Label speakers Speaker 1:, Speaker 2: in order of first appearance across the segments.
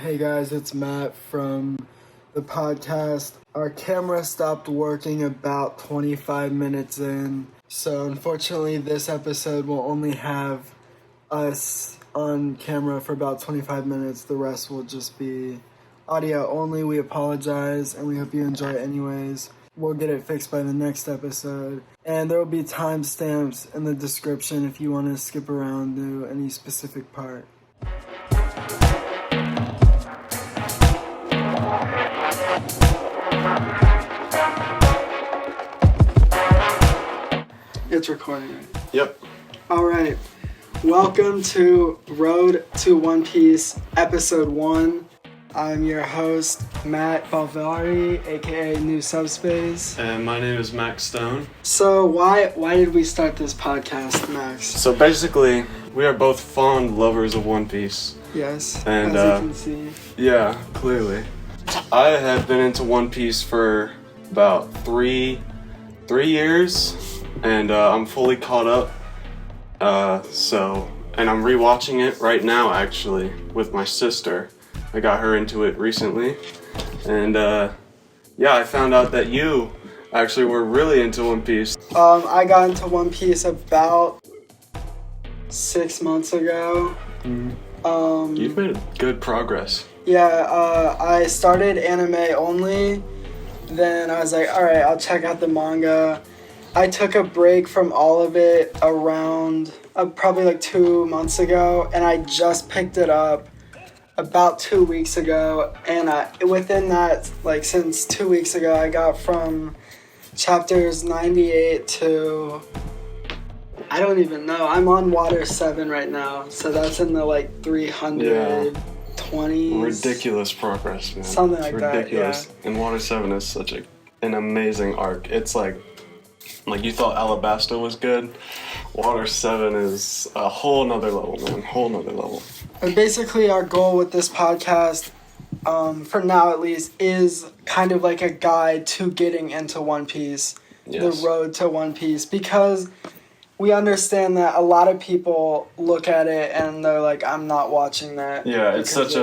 Speaker 1: Hey guys, it's Matt from the podcast. Our camera stopped working about 25 minutes in, so unfortunately this episode will only have us on camera for about 25 minutes. The rest will just be audio only. We apologize and we hope you enjoy it anyways. We'll get it fixed by the next episode. And there will be timestamps in the description if you want to skip around to any specific part. It's recording, right?
Speaker 2: Yep.
Speaker 1: Alright. Welcome to Road2OnePiece Episode 1. I'm your host, Matt Bolvari, aka New Subspace.
Speaker 2: And my name is Max Stone.
Speaker 1: So why did we start this podcast, Max?
Speaker 2: So basically, we are both fond lovers of One Piece.
Speaker 1: Yes,
Speaker 2: and,
Speaker 1: as you can see.
Speaker 2: Yeah, clearly. I have been into One Piece for about three years, and I'm fully caught up. And I'm rewatching it right now, actually, with my sister. I got her into it recently, and I found out that you actually were really into One Piece.
Speaker 1: I got into One Piece about 6 months ago.
Speaker 2: Mm-hmm. You've made good progress.
Speaker 1: Yeah, I started anime only, then I was like, alright, I'll check out the manga. I took a break from all of it around probably like 2 months ago, and I just picked it up about 2 weeks ago, and within that, like since 2 weeks ago, I got from chapters 98 to, I don't even know, I'm on Water 7 right now, so that's in the like 320s.
Speaker 2: Ridiculous progress, man.
Speaker 1: Something like that,
Speaker 2: ridiculous.
Speaker 1: Yeah.
Speaker 2: And Water 7 is such an amazing arc. It's like you thought Alabasta was good. Water 7 is a whole nother level, man. Whole nother level.
Speaker 1: And basically our goal with this podcast, for now at least, is kind of like a guide to getting into One Piece. Yes. The road to One Piece. Because we understand that a lot of people look at it and they're like, I'm not watching that.
Speaker 2: Yeah, it's such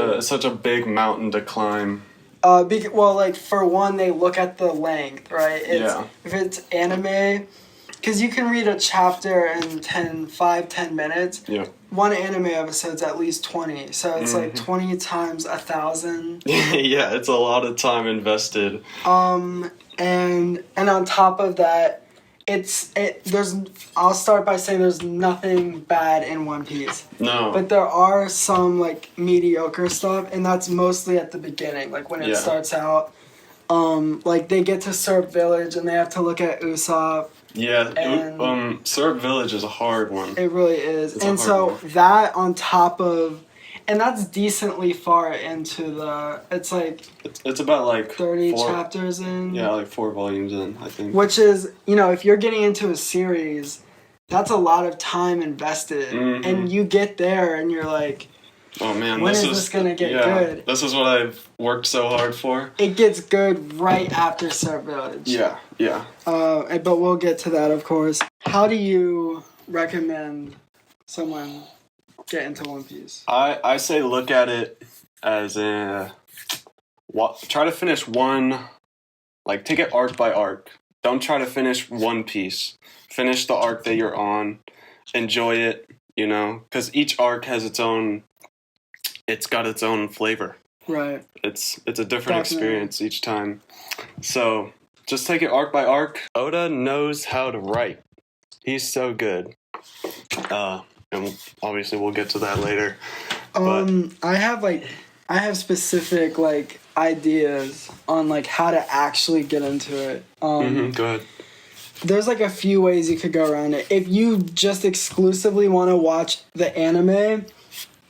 Speaker 2: a big mountain to climb.
Speaker 1: For one, they look at the length, right? If it's anime, because you can read a chapter in 5-10 minutes.
Speaker 2: Yeah. One
Speaker 1: anime episode's at least 20, so it's like 20 times 1,000.
Speaker 2: Yeah, it's a lot of time invested.
Speaker 1: And on top of that, I'll start by saying there's nothing bad in One Piece.
Speaker 2: No.
Speaker 1: But there are some like mediocre stuff, and that's mostly at the beginning, like when it starts out. Like they get to Syrup Village and they have to look at Usopp.
Speaker 2: Yeah, Syrup Village is a hard one.
Speaker 1: It really is. And so that on top of, and that's decently far into it's like...
Speaker 2: It's about like
Speaker 1: 30 chapters in.
Speaker 2: Yeah, like 4 volumes in, I think.
Speaker 1: Which is, if you're getting into a series, that's a lot of time invested. Mm-hmm. And you get there and you're like,
Speaker 2: oh man,
Speaker 1: when is this going to get good?
Speaker 2: This is what I've worked so hard for.
Speaker 1: It gets good right after Syrup Village.
Speaker 2: Yeah.
Speaker 1: But we'll get to that, of course. How do you recommend someone get into One Piece?
Speaker 2: I say look at it as try to finish one, like take it arc by arc. Don't try to finish One Piece. Finish the arc that you're on. Enjoy it, because each arc has its got its own flavor.
Speaker 1: Right.
Speaker 2: It's a different experience each time. So just take it arc by arc. Oda knows how to write. He's so good. And obviously we'll get to that later.
Speaker 1: I have specific like ideas on like how to actually get into it.
Speaker 2: Go ahead.
Speaker 1: There's like a few ways you could go around it. If you just exclusively want to watch the anime,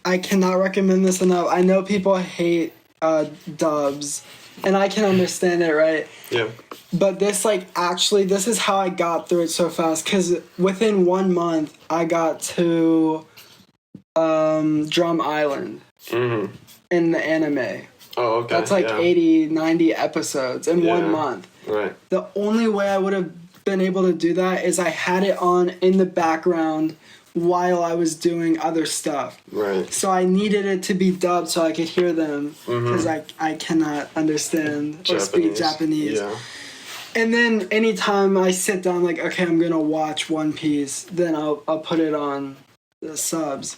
Speaker 1: I cannot recommend this enough. I know people hate dubs, and I can understand it, right?
Speaker 2: Yeah.
Speaker 1: But this is how I got through it so fast, because within 1 month, I got to Drum Island in the anime.
Speaker 2: Oh, okay.
Speaker 1: That's like 80, 90 episodes in 1 month.
Speaker 2: Right.
Speaker 1: The only way I would have been able to do that is I had it on in the background while I was doing other stuff.
Speaker 2: Right.
Speaker 1: So I needed it to be dubbed so I could hear them because I cannot understand or speak Japanese.
Speaker 2: Yeah.
Speaker 1: And then anytime I sit down, like, okay, I'm gonna watch One Piece, then I'll put it on the subs.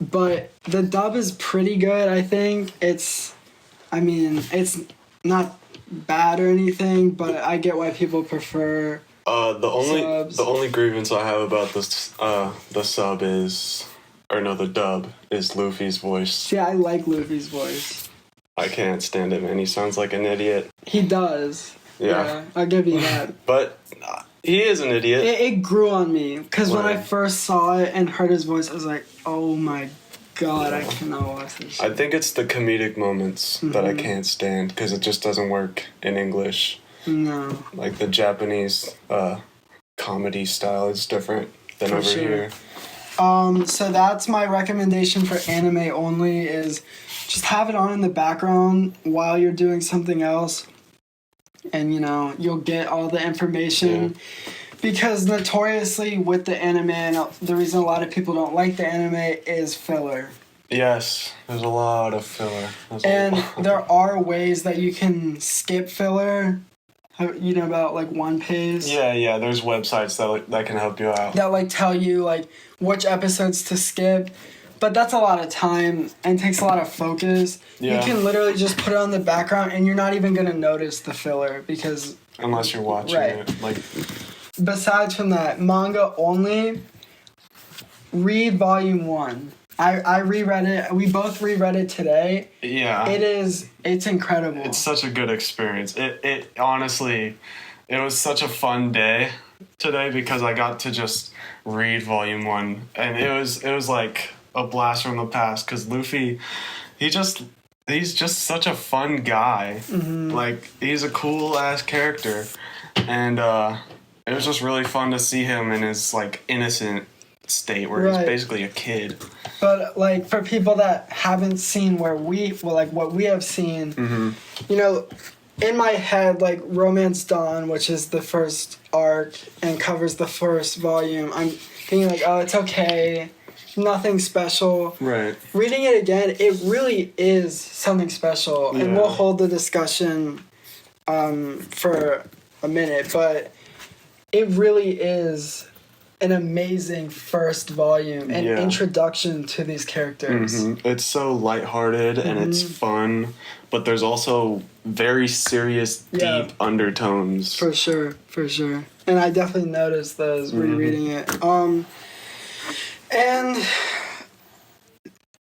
Speaker 1: But the dub is pretty good. I think it's not bad or anything, but I get why people prefer.
Speaker 2: The only grievance I have about the sub is, the dub is Luffy's voice.
Speaker 1: See, I like Luffy's voice.
Speaker 2: I can't stand it, man. He sounds like an idiot.
Speaker 1: He does.
Speaker 2: Yeah,
Speaker 1: I'll give you that.
Speaker 2: But he is an idiot.
Speaker 1: It grew on me because when I first saw it and heard his voice, I was like, "Oh my god, I cannot watch this shit."
Speaker 2: I think it's the comedic moments that I can't stand because it just doesn't work in English.
Speaker 1: No.
Speaker 2: Like the Japanese comedy style is different than
Speaker 1: For
Speaker 2: over
Speaker 1: sure.
Speaker 2: here.
Speaker 1: So that's my recommendation for anime only is just have it on in the background while you're doing something else. And, you'll get all the information. Yeah. Because notoriously with the anime, and the reason a lot of people don't like the anime is filler.
Speaker 2: Yes, there's a lot of filler.
Speaker 1: There are ways that you can skip filler. You know about like OnePiece?
Speaker 2: Yeah, there's websites that can help you out.
Speaker 1: That tell you which episodes to skip. But that's a lot of time and takes a lot of focus. Yeah. You can literally just put it on the background and you're not even going to notice the filler because...
Speaker 2: Unless you're watching it.
Speaker 1: Besides from that, manga only, read volume 1. I reread it. We both reread it today.
Speaker 2: Yeah.
Speaker 1: It's incredible.
Speaker 2: It's such a good experience. It honestly, it was such a fun day today because I got to just read volume 1. And it was like a blast from the past because Luffy, he's just such a fun guy. He's a cool ass character, and it was just really fun to see him in his innocent state where he's basically a kid.
Speaker 1: But for people that haven't seen what we have seen, in my head, Romance Dawn, which is the first arc and covers the first volume, I'm thinking oh, it's okay. Nothing special.
Speaker 2: Right.
Speaker 1: Reading it again, it really is something special. Yeah. And we'll hold the discussion for a minute, but it really is an amazing first volume and introduction to these characters.
Speaker 2: It's so lighthearted and it's fun, but there's also very serious, deep undertones. For sure.
Speaker 1: And I definitely noticed those rereading it. And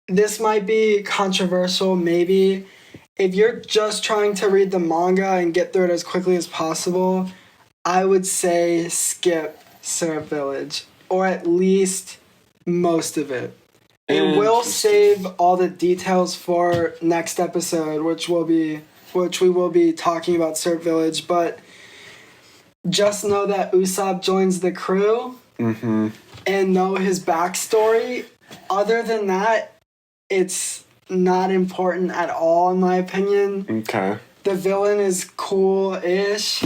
Speaker 1: this might be controversial, maybe. If you're just trying to read the manga and get through it as quickly as possible, I would say skip Syrup Village, or at least most of it. It will save all the details for next episode, which we will be talking about Syrup Village, but just know that Usopp joins the crew. And know his backstory. Other than that, it's not important at all, in my opinion.
Speaker 2: Okay.
Speaker 1: The villain is cool-ish,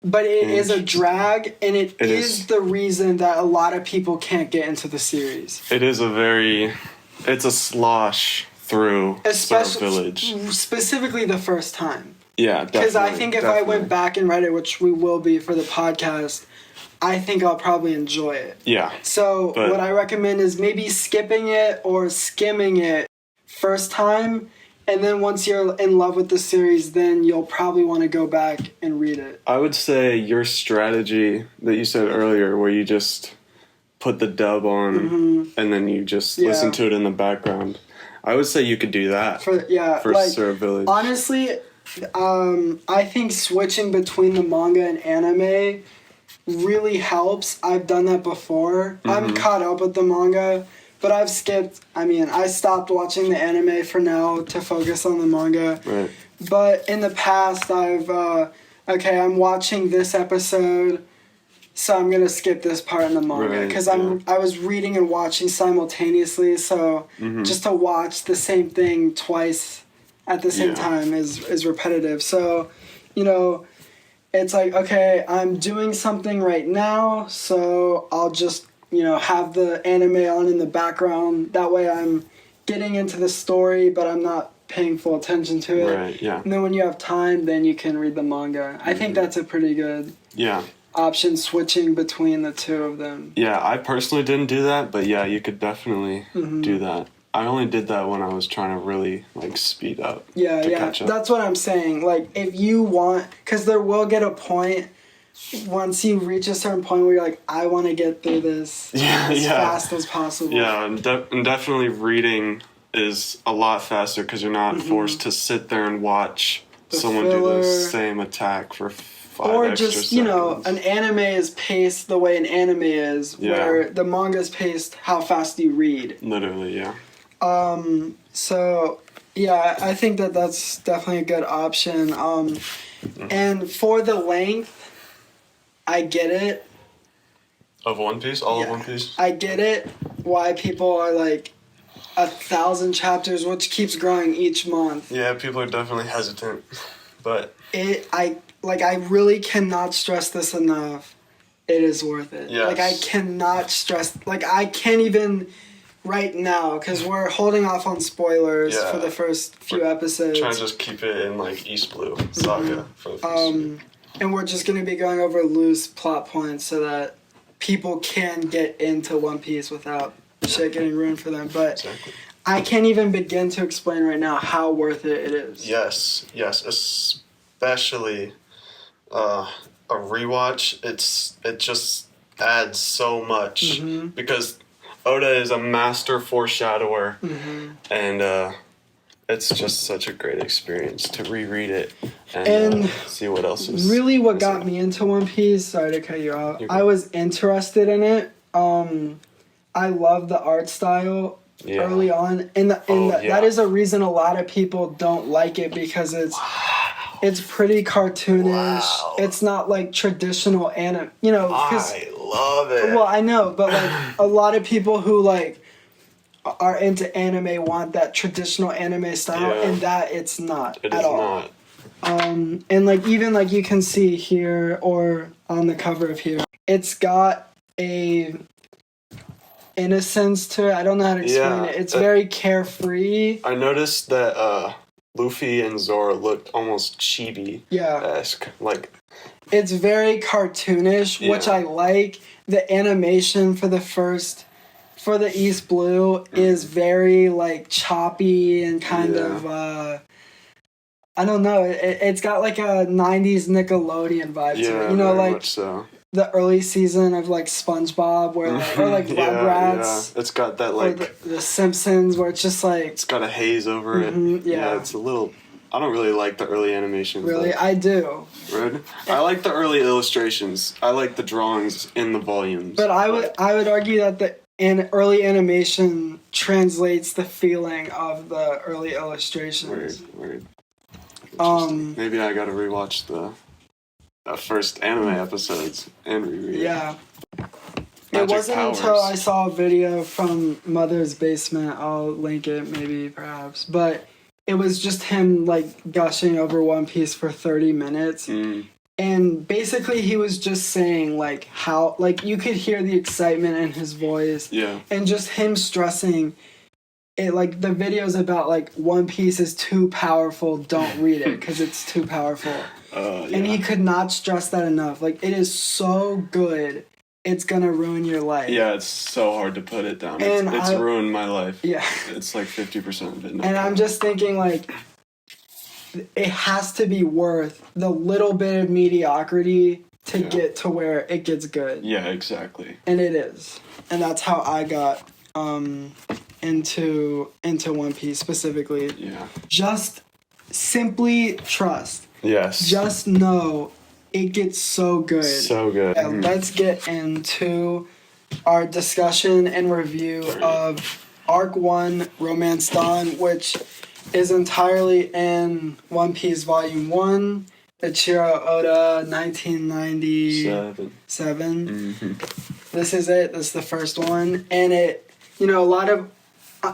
Speaker 1: but it is a drag, and it is the reason that a lot of people can't get into the series.
Speaker 2: It's a slosh through Syrup Village.
Speaker 1: Specifically the first time.
Speaker 2: Yeah, definitely.
Speaker 1: Because I think if I went back and read it, which we will be for the podcast, I think I'll probably enjoy it.
Speaker 2: Yeah.
Speaker 1: So what I recommend is maybe skipping it or skimming it first time, and then once you're in love with the series, then you'll probably want to go back and read it.
Speaker 2: I would say your strategy that you said earlier, where you just put the dub on and then you just listen to it in the background, I would say you could do that for Syrup Village.
Speaker 1: Honestly, I think switching between the manga and anime really helps. I've done that before. I'm caught up with the manga, but I stopped watching the anime for now to focus on the manga.
Speaker 2: Right.
Speaker 1: But in the past, I'm watching this episode, so I'm gonna skip this part in the manga because I was reading and watching simultaneously. So just to watch the same thing twice at the same time is repetitive. So, it's okay, I'm doing something right now, so I'll just have the anime on in the background. That way I'm getting into the story, but I'm not paying full attention to it.
Speaker 2: Right, yeah.
Speaker 1: And then when you have time, then you can read the manga. I think that's a pretty good option, switching between the two of them.
Speaker 2: Yeah, I personally didn't do that, but yeah, you could definitely do that. I only did that when I was trying to really, speed up. Catch up.
Speaker 1: That's what I'm saying. Like, if you want... Because there will get a point, once you reach a certain point where you're like, I want to get through this as fast as possible.
Speaker 2: Yeah, and definitely reading is a lot faster because you're not forced to sit there and watch someone do the same attack for 5
Speaker 1: or
Speaker 2: extra
Speaker 1: just,
Speaker 2: seconds.
Speaker 1: An anime is paced the way an anime is, where the manga is paced how fast you read.
Speaker 2: Literally, yeah.
Speaker 1: So, yeah, I think that's definitely a good option. And for the length, I get it.
Speaker 2: Of One Piece? All of One Piece?
Speaker 1: I get it why people are like 1,000 chapters, which keeps growing each month.
Speaker 2: Yeah, people are definitely hesitant, but...
Speaker 1: I really cannot stress this enough. It is worth it.
Speaker 2: Yes.
Speaker 1: I cannot stress... I can't even... Right now, because we're holding off on spoilers for the first few episodes.
Speaker 2: Trying to just keep it in East Blue Saga for the first
Speaker 1: and we're just going to be going over loose plot points so that people can get into One Piece without shit getting ruined for them. But I can't even begin to explain right now how worth it is.
Speaker 2: Yes, especially a rewatch. It just adds so much because Oda is a master foreshadower, and it's just such a great experience to reread it and see what else is.
Speaker 1: Really, what got me into One Piece, sorry to cut you off, I was interested in it. I love the art style early on, and that is a reason a lot of people don't like it because it's pretty cartoonish.
Speaker 2: Wow.
Speaker 1: It's not like traditional anime,
Speaker 2: I love it.
Speaker 1: Well, I know, but a lot of people who are into anime want that traditional anime style, and that it's not at all. And even you can see here or on the cover of here, it's got a innocence to it. I don't know how to explain it. It's very carefree.
Speaker 2: I noticed that Luffy and Zoro looked almost chibi-esque.
Speaker 1: It's very cartoonish, which I like. The animation for the East Blue is very choppy and kind of I don't know. It's got a 90s Nickelodeon vibe to it.
Speaker 2: Very much so.
Speaker 1: The early season of SpongeBob or Rugrats.
Speaker 2: It's got that
Speaker 1: or the Simpsons where it's just
Speaker 2: it's got a haze over it. It's a little. I don't really like the early animations.
Speaker 1: Really, I do.
Speaker 2: Really? I like the early illustrations. I like the drawings in the volumes.
Speaker 1: But I would argue that the early animation translates the feeling of the early illustrations.
Speaker 2: Weird. Maybe I gotta rewatch the first anime episodes and reread.
Speaker 1: Yeah. It wasn't until I saw a video from Mother's Basement, I'll link it maybe perhaps, but it was just him gushing over One Piece for 30 minutes. And basically he was just saying how you could hear the excitement in his voice.
Speaker 2: Yeah.
Speaker 1: And just him stressing it the video's about One Piece is too powerful, don't read it because it's too powerful. And he could not stress that enough. It is so good. It's gonna ruin your life.
Speaker 2: Yeah, it's so hard to put it down. It's ruined my life.
Speaker 1: Yeah.
Speaker 2: It's 50% of it.
Speaker 1: And I'm just thinking it has to be worth the little bit of mediocrity to get to where it gets good.
Speaker 2: Yeah, exactly.
Speaker 1: And it is. And that's how I got into One Piece specifically.
Speaker 2: Yeah.
Speaker 1: Just simply trust.
Speaker 2: Yes.
Speaker 1: Just know it gets so good.
Speaker 2: So good.
Speaker 1: Yeah, let's get into our discussion and review of Arc 1 Romance Dawn, which is entirely in One Piece Volume 1, Echiro Oda, 1997. This is it. This is the first one. And it, a lot of,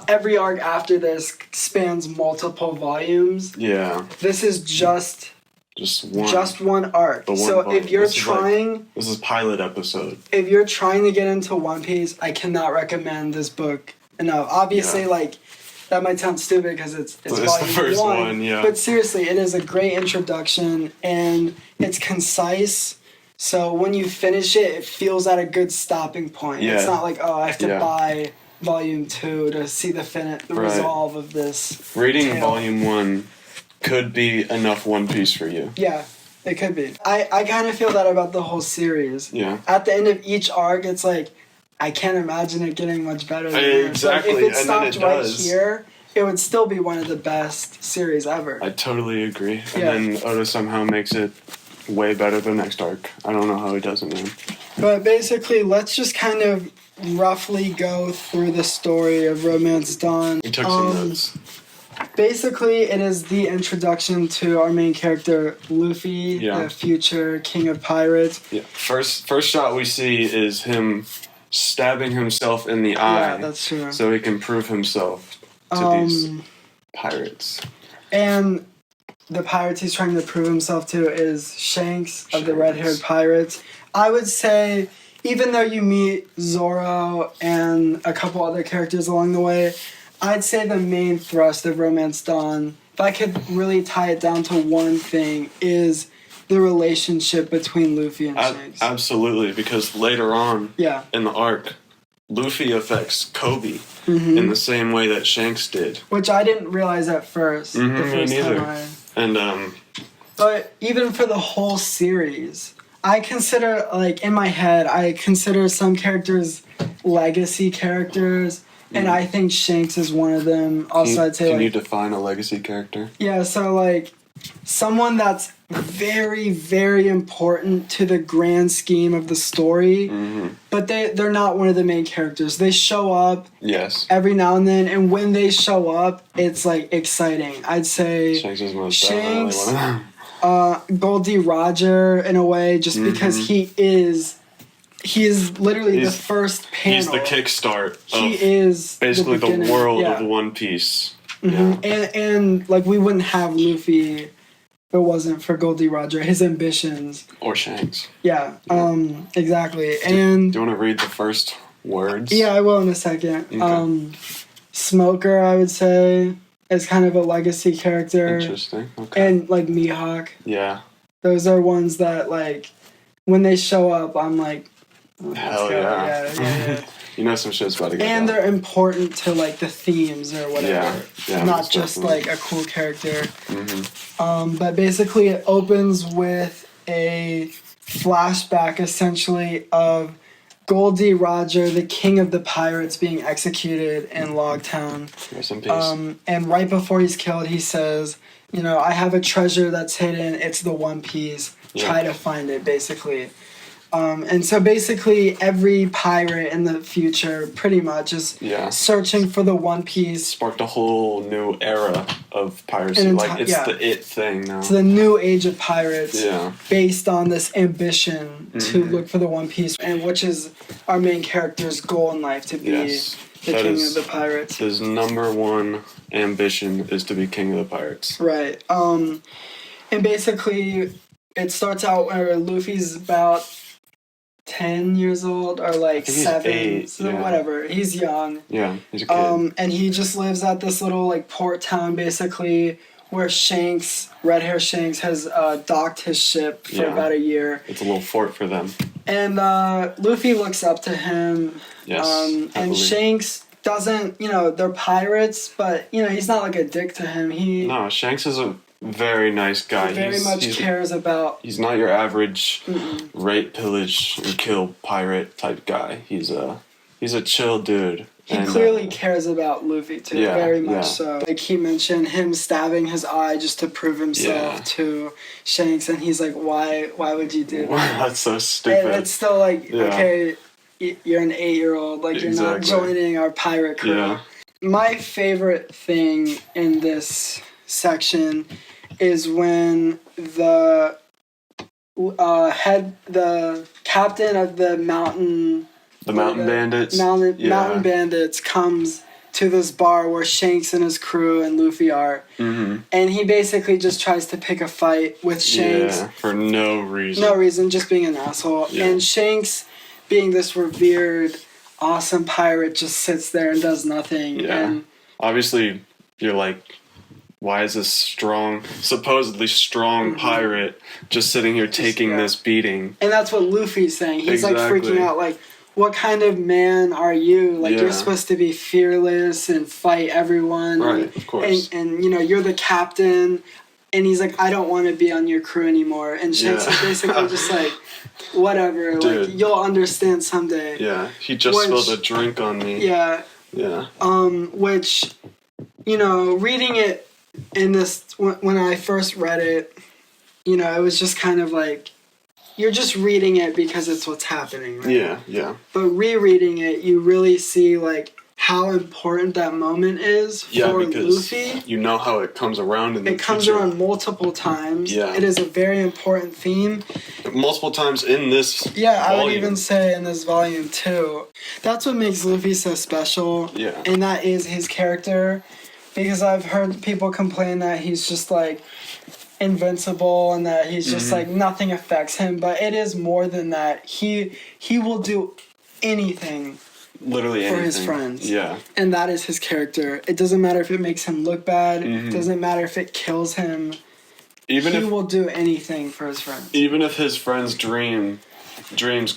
Speaker 1: every arc after this spans multiple volumes.
Speaker 2: Yeah.
Speaker 1: This is just
Speaker 2: Just one.
Speaker 1: Just one arc. So
Speaker 2: volume.
Speaker 1: if you're trying...
Speaker 2: this is pilot episode.
Speaker 1: If you're trying to get into One Piece, I cannot recommend this book enough. Obviously, like, that might sound stupid because it's volume
Speaker 2: the first one, yeah.
Speaker 1: But seriously, it is a great introduction, and it's concise. So when you finish it, it feels at a good stopping point.
Speaker 2: Yeah.
Speaker 1: It's not like, oh, I have to buy volume 2 to see the resolve of this.
Speaker 2: Reading
Speaker 1: tale.
Speaker 2: volume 1 could be enough One Piece for you.
Speaker 1: Yeah, it could be. I kind of feel that about the whole series.
Speaker 2: Yeah.
Speaker 1: At the end of each arc, it's like, I can't imagine it getting much better than this.
Speaker 2: Exactly,
Speaker 1: Like, if it
Speaker 2: and then
Speaker 1: stopped
Speaker 2: it
Speaker 1: right
Speaker 2: does.
Speaker 1: here, it would still be one of the best series ever.
Speaker 2: I totally agree. And then Oda somehow makes it way better the next arc. I don't know how he does it, man.
Speaker 1: But basically, let's just kind of roughly go through the story of Romance Dawn.
Speaker 2: We took some notes.
Speaker 1: Basically, it is the introduction to our main character, Luffy, the future king of pirates.
Speaker 2: Yeah. First shot we see is him stabbing himself in the eye.
Speaker 1: Yeah, that's true.
Speaker 2: So he can prove himself to these pirates.
Speaker 1: And the pirates he's trying to prove himself to is Shanks of the red-haired pirates. I would say, even though you meet Zoro and a couple other characters along the way, I'd say the main thrust of Romance Dawn, if I could really tie it down to one thing, is the relationship between Luffy and Shanks.
Speaker 2: Absolutely, because later on in the arc, Luffy affects Kobe in the same way that Shanks did.
Speaker 1: Which I didn't realize at first. The first
Speaker 2: me neither.
Speaker 1: time But even for the whole series, I consider, like, in my head, I consider some characters legacy characters, and I think Shanks is one of them. Also, I'd say,
Speaker 2: can you define a legacy character?
Speaker 1: Yeah, so, like, someone that's very, very important to the grand scheme of the story, but they're not one of the main characters. They show up every now and then, and when they show up, it's, like, exciting. I'd say
Speaker 2: Shanks is most definitely one of them.
Speaker 1: Goldie Roger, in a way, just because he is literally the first panel.
Speaker 2: He's the kickstart
Speaker 1: He is
Speaker 2: basically the world
Speaker 1: of
Speaker 2: One Piece.
Speaker 1: And like, we wouldn't have Luffy if it wasn't for Goldie Roger, his ambitions.
Speaker 2: Or Shanks.
Speaker 1: Yeah, exactly. And
Speaker 2: do you want to read the first words?
Speaker 1: Yeah, I will in a second.
Speaker 2: Okay.
Speaker 1: Smoker, I would say, is kind of a legacy character.
Speaker 2: Interesting. Okay.
Speaker 1: And like Mihawk.
Speaker 2: Yeah.
Speaker 1: Those are ones that, like, when they show up, I'm like,
Speaker 2: hell yeah. You know some shit's about to get
Speaker 1: and
Speaker 2: down.
Speaker 1: they're important to, like, the themes or whatever.
Speaker 2: Yeah,
Speaker 1: not just like a cool character.
Speaker 2: Mm-hmm.
Speaker 1: But basically it opens with a flashback, essentially, of Goldie Roger, the king of the pirates, being executed in Logtown.
Speaker 2: Rest in peace.
Speaker 1: And right before he's killed, he says, you know, I have a treasure that's hidden. It's the One Piece. Try to find it, basically. And so basically every pirate in the future pretty much is searching for the One Piece.
Speaker 2: Sparked a whole new era of piracy. Like, it's the it thing now.
Speaker 1: It's the new age of pirates based on this ambition to
Speaker 2: Mm-hmm.
Speaker 1: look for the One Piece, and which is our main character's goal in life, to be the king of the pirates.
Speaker 2: His number one ambition is to be king of the pirates.
Speaker 1: Right. And basically it starts out where Luffy's about 10 years old, or like 7,
Speaker 2: 8,
Speaker 1: so whatever. He's young.
Speaker 2: Yeah, he's a kid.
Speaker 1: And he just lives at this little, like, port town, basically, where Shanks, Red Hair Shanks, has docked his ship for about a year.
Speaker 2: It's a little fort for them.
Speaker 1: And Luffy looks up to him.
Speaker 2: Yes,
Speaker 1: and Shanks doesn't, you know, they're pirates, but, you know, he's not, like, a dick to him.
Speaker 2: No, Shanks is a very nice guy.
Speaker 1: He very much cares about...
Speaker 2: He's not your average rape, pillage, and kill pirate type guy. He's a chill dude.
Speaker 1: He clearly cares about Luffy, too, very much so. Like, he mentioned him stabbing his eye just to prove himself to Shanks, and he's like, why would you do that?
Speaker 2: That's so stupid.
Speaker 1: And it's still like, okay, you're an 8-year-old, like, you're not joining our pirate crew.
Speaker 2: Yeah.
Speaker 1: My favorite thing in this section is when the captain of the mountain...
Speaker 2: The mountain bandits.
Speaker 1: Mountain bandits comes to this bar where Shanks and his crew and Luffy are.
Speaker 2: Mm-hmm.
Speaker 1: And he basically just tries to pick a fight with Shanks.
Speaker 2: Yeah, for no reason.
Speaker 1: No reason, just being an asshole.
Speaker 2: Yeah.
Speaker 1: And Shanks, being this revered, awesome pirate, just sits there and does nothing.
Speaker 2: Yeah.
Speaker 1: And
Speaker 2: obviously, you're like, why is this supposedly strong pirate just sitting here taking this beating?
Speaker 1: And that's what Luffy's saying. He's like
Speaker 2: Exactly.
Speaker 1: freaking out, like, what kind of man are you? Like,
Speaker 2: Yeah.
Speaker 1: you're supposed to be fearless and fight everyone.
Speaker 2: Right, of course.
Speaker 1: And you know, you're the captain. And he's like, I don't want to be on your crew anymore. And Shanks is basically just like, whatever.
Speaker 2: Dude.
Speaker 1: Like, you'll understand someday.
Speaker 2: Yeah, he just spilled a drink on me.
Speaker 1: Yeah.
Speaker 2: Yeah.
Speaker 1: Which, you know, reading it in this, when I first read it, you know, it was just kind of like, you're just reading it because it's what's happening, right?
Speaker 2: Yeah, yeah.
Speaker 1: But rereading it, you really see, like, how important that moment is for
Speaker 2: because
Speaker 1: Luffy.
Speaker 2: you know how it comes around in the
Speaker 1: It comes
Speaker 2: future.
Speaker 1: around multiple times.
Speaker 2: Yeah.
Speaker 1: It is a very important theme.
Speaker 2: Multiple times in this
Speaker 1: Yeah, I would
Speaker 2: volume.
Speaker 1: even say in this volume too. That's what makes Luffy so special.
Speaker 2: Yeah.
Speaker 1: And that is his character. Because I've heard people complain that he's just like invincible and that he's just like nothing affects him. But it is more than that. He will do anything
Speaker 2: Literally
Speaker 1: for
Speaker 2: anything.
Speaker 1: his friends.
Speaker 2: Yeah.
Speaker 1: And that is his character. It doesn't matter if it makes him look bad. It doesn't matter if it kills him. He will do anything for his friends.
Speaker 2: Even if his friends' dreams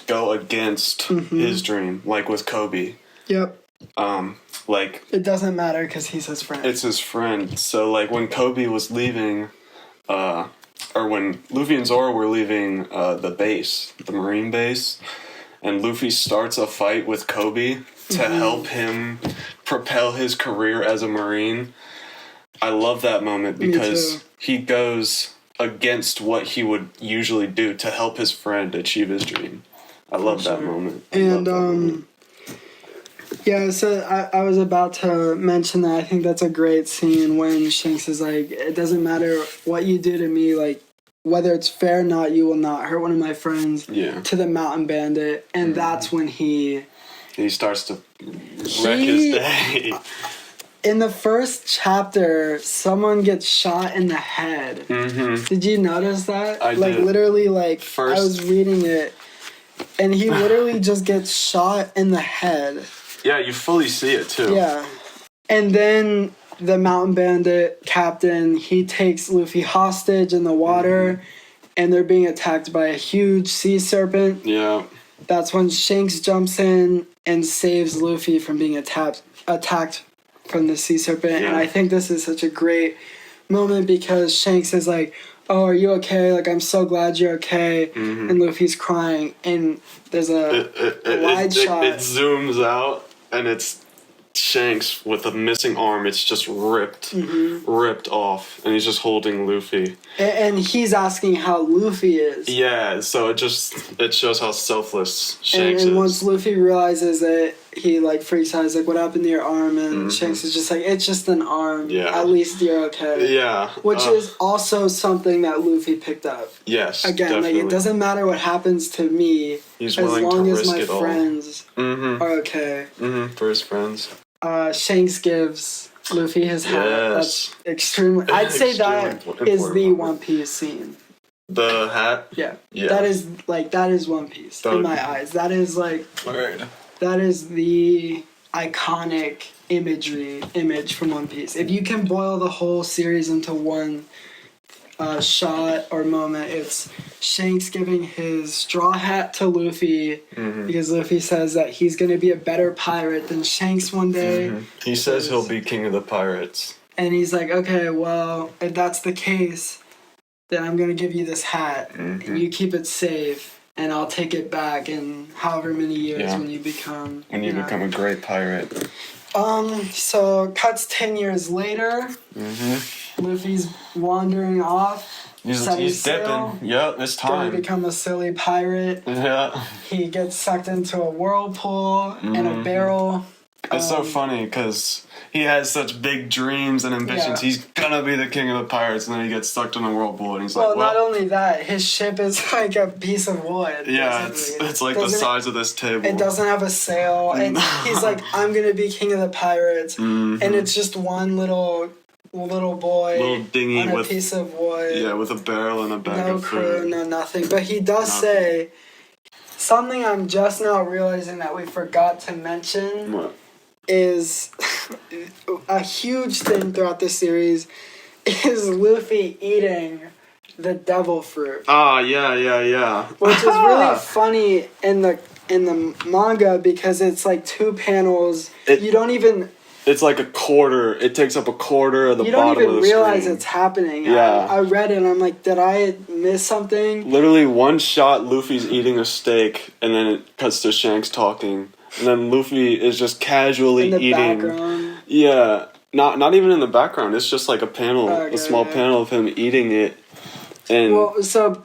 Speaker 2: go against his dream, like with Kobe.
Speaker 1: Yep.
Speaker 2: Like,
Speaker 1: It doesn't matter because he's his friend.
Speaker 2: it's his friend. So like when Kobe was leaving, or when Luffy and Zoro were leaving the base, the Marine base, and Luffy starts a fight with Kobe to help him propel his career as a Marine. I love that moment because he goes against what he would usually do to help his friend achieve his dream. I love that moment.
Speaker 1: And yeah, so I was about to mention that I think that's a great scene when Shanks is like, it doesn't matter what you do to me, like, whether it's fair or not, you will not hurt one of my friends.
Speaker 2: Yeah.
Speaker 1: To the mountain bandit. And that's when he
Speaker 2: starts to wreck his day.
Speaker 1: in the first chapter, someone gets shot in the head. Did you notice that?
Speaker 2: I
Speaker 1: like
Speaker 2: did.
Speaker 1: literally, like
Speaker 2: First-
Speaker 1: I was reading it, and he literally just gets shot in the head.
Speaker 2: Yeah, you fully see it too.
Speaker 1: Yeah, and then the mountain bandit captain, he takes Luffy hostage in the water, and they're being attacked by a huge sea serpent.
Speaker 2: Yeah.
Speaker 1: That's when Shanks jumps in and saves Luffy from being attacked from the sea serpent.
Speaker 2: Yeah.
Speaker 1: And I think this is such a great moment because Shanks is like, oh, are you okay? Like, I'm so glad you're okay. And Luffy's crying, and there's a wide shot.
Speaker 2: It zooms out, and it's Shanks with a missing arm. It's just ripped off, and he's just holding Luffy.
Speaker 1: And he's asking how Luffy is.
Speaker 2: Yeah, so it shows how selfless Shanks
Speaker 1: And
Speaker 2: is.
Speaker 1: once Luffy realizes it, he like freaks out. He's like, "What happened to your arm?" And Shanks is just like, "It's just an arm.
Speaker 2: Yeah.
Speaker 1: At least you're okay."
Speaker 2: Yeah.
Speaker 1: Which is also something that Luffy picked up.
Speaker 2: Yes.
Speaker 1: Again,
Speaker 2: definitely.
Speaker 1: like it doesn't matter what happens to me
Speaker 2: He's
Speaker 1: as
Speaker 2: willing
Speaker 1: long
Speaker 2: to
Speaker 1: as
Speaker 2: risk
Speaker 1: my
Speaker 2: it all.
Speaker 1: friends are okay.
Speaker 2: For his friends.
Speaker 1: Shanks gives Luffy his hat.
Speaker 2: Yes.
Speaker 1: That's extremely. I'd say that
Speaker 2: Extremely
Speaker 1: is the
Speaker 2: important
Speaker 1: One Piece scene.
Speaker 2: The hat?
Speaker 1: Yeah.
Speaker 2: Yeah.
Speaker 1: That is One Piece in my eyes. That is like.
Speaker 2: Word.
Speaker 1: That is the iconic image from One Piece. If you can boil the whole series into one shot or moment, it's Shanks giving his straw hat to Luffy because Luffy says that he's going to be a better pirate than Shanks one day.
Speaker 2: He says he'll be king of the pirates.
Speaker 1: And he's like, okay, well, if that's the case, then I'm going to give you this hat and you keep it safe. And I'll take it back in however many years when you become...
Speaker 2: When you become a great pirate.
Speaker 1: So, cuts 10 years later. Luffy's wandering off.
Speaker 2: He's
Speaker 1: sail,
Speaker 2: dipping. Yep, it's
Speaker 1: Gonna
Speaker 2: time.
Speaker 1: become a silly pirate.
Speaker 2: Yeah.
Speaker 1: He gets sucked into a whirlpool and a barrel.
Speaker 2: It's so funny because he has such big dreams and ambitions.
Speaker 1: Yeah.
Speaker 2: He's gonna be the king of the pirates, and then he gets sucked in a whirlpool, and he's
Speaker 1: Well,
Speaker 2: like, well,
Speaker 1: not only that, his ship is like a piece of wood.
Speaker 2: yeah,
Speaker 1: basically.
Speaker 2: it's like the size of this table.
Speaker 1: It doesn't have a sail, and he's like, I'm gonna be king of the pirates, and it's just one little boy
Speaker 2: dinghy
Speaker 1: on a
Speaker 2: with
Speaker 1: piece of wood.
Speaker 2: Yeah, with a barrel and a bag
Speaker 1: No
Speaker 2: of
Speaker 1: crew,
Speaker 2: food.
Speaker 1: no nothing. But he does say something I'm just now realizing that we forgot to mention.
Speaker 2: What?
Speaker 1: Is a huge thing throughout the series is Luffy eating the devil fruit.
Speaker 2: Ah, yeah.
Speaker 1: Which is really funny in the manga because it's like 2 panels. You don't even...
Speaker 2: It's like a quarter. It takes up a quarter of the bottom of the screen.
Speaker 1: You don't even realize it's happening.
Speaker 2: Yeah.
Speaker 1: I read it and I'm like, did I miss something?
Speaker 2: Literally one shot, Luffy's eating a steak, and then it cuts to Shanks talking. And then Luffy is just casually
Speaker 1: in the
Speaker 2: eating.
Speaker 1: Background.
Speaker 2: Yeah. Not even in the background. It's just like a panel, a small panel of him eating it. And
Speaker 1: well, so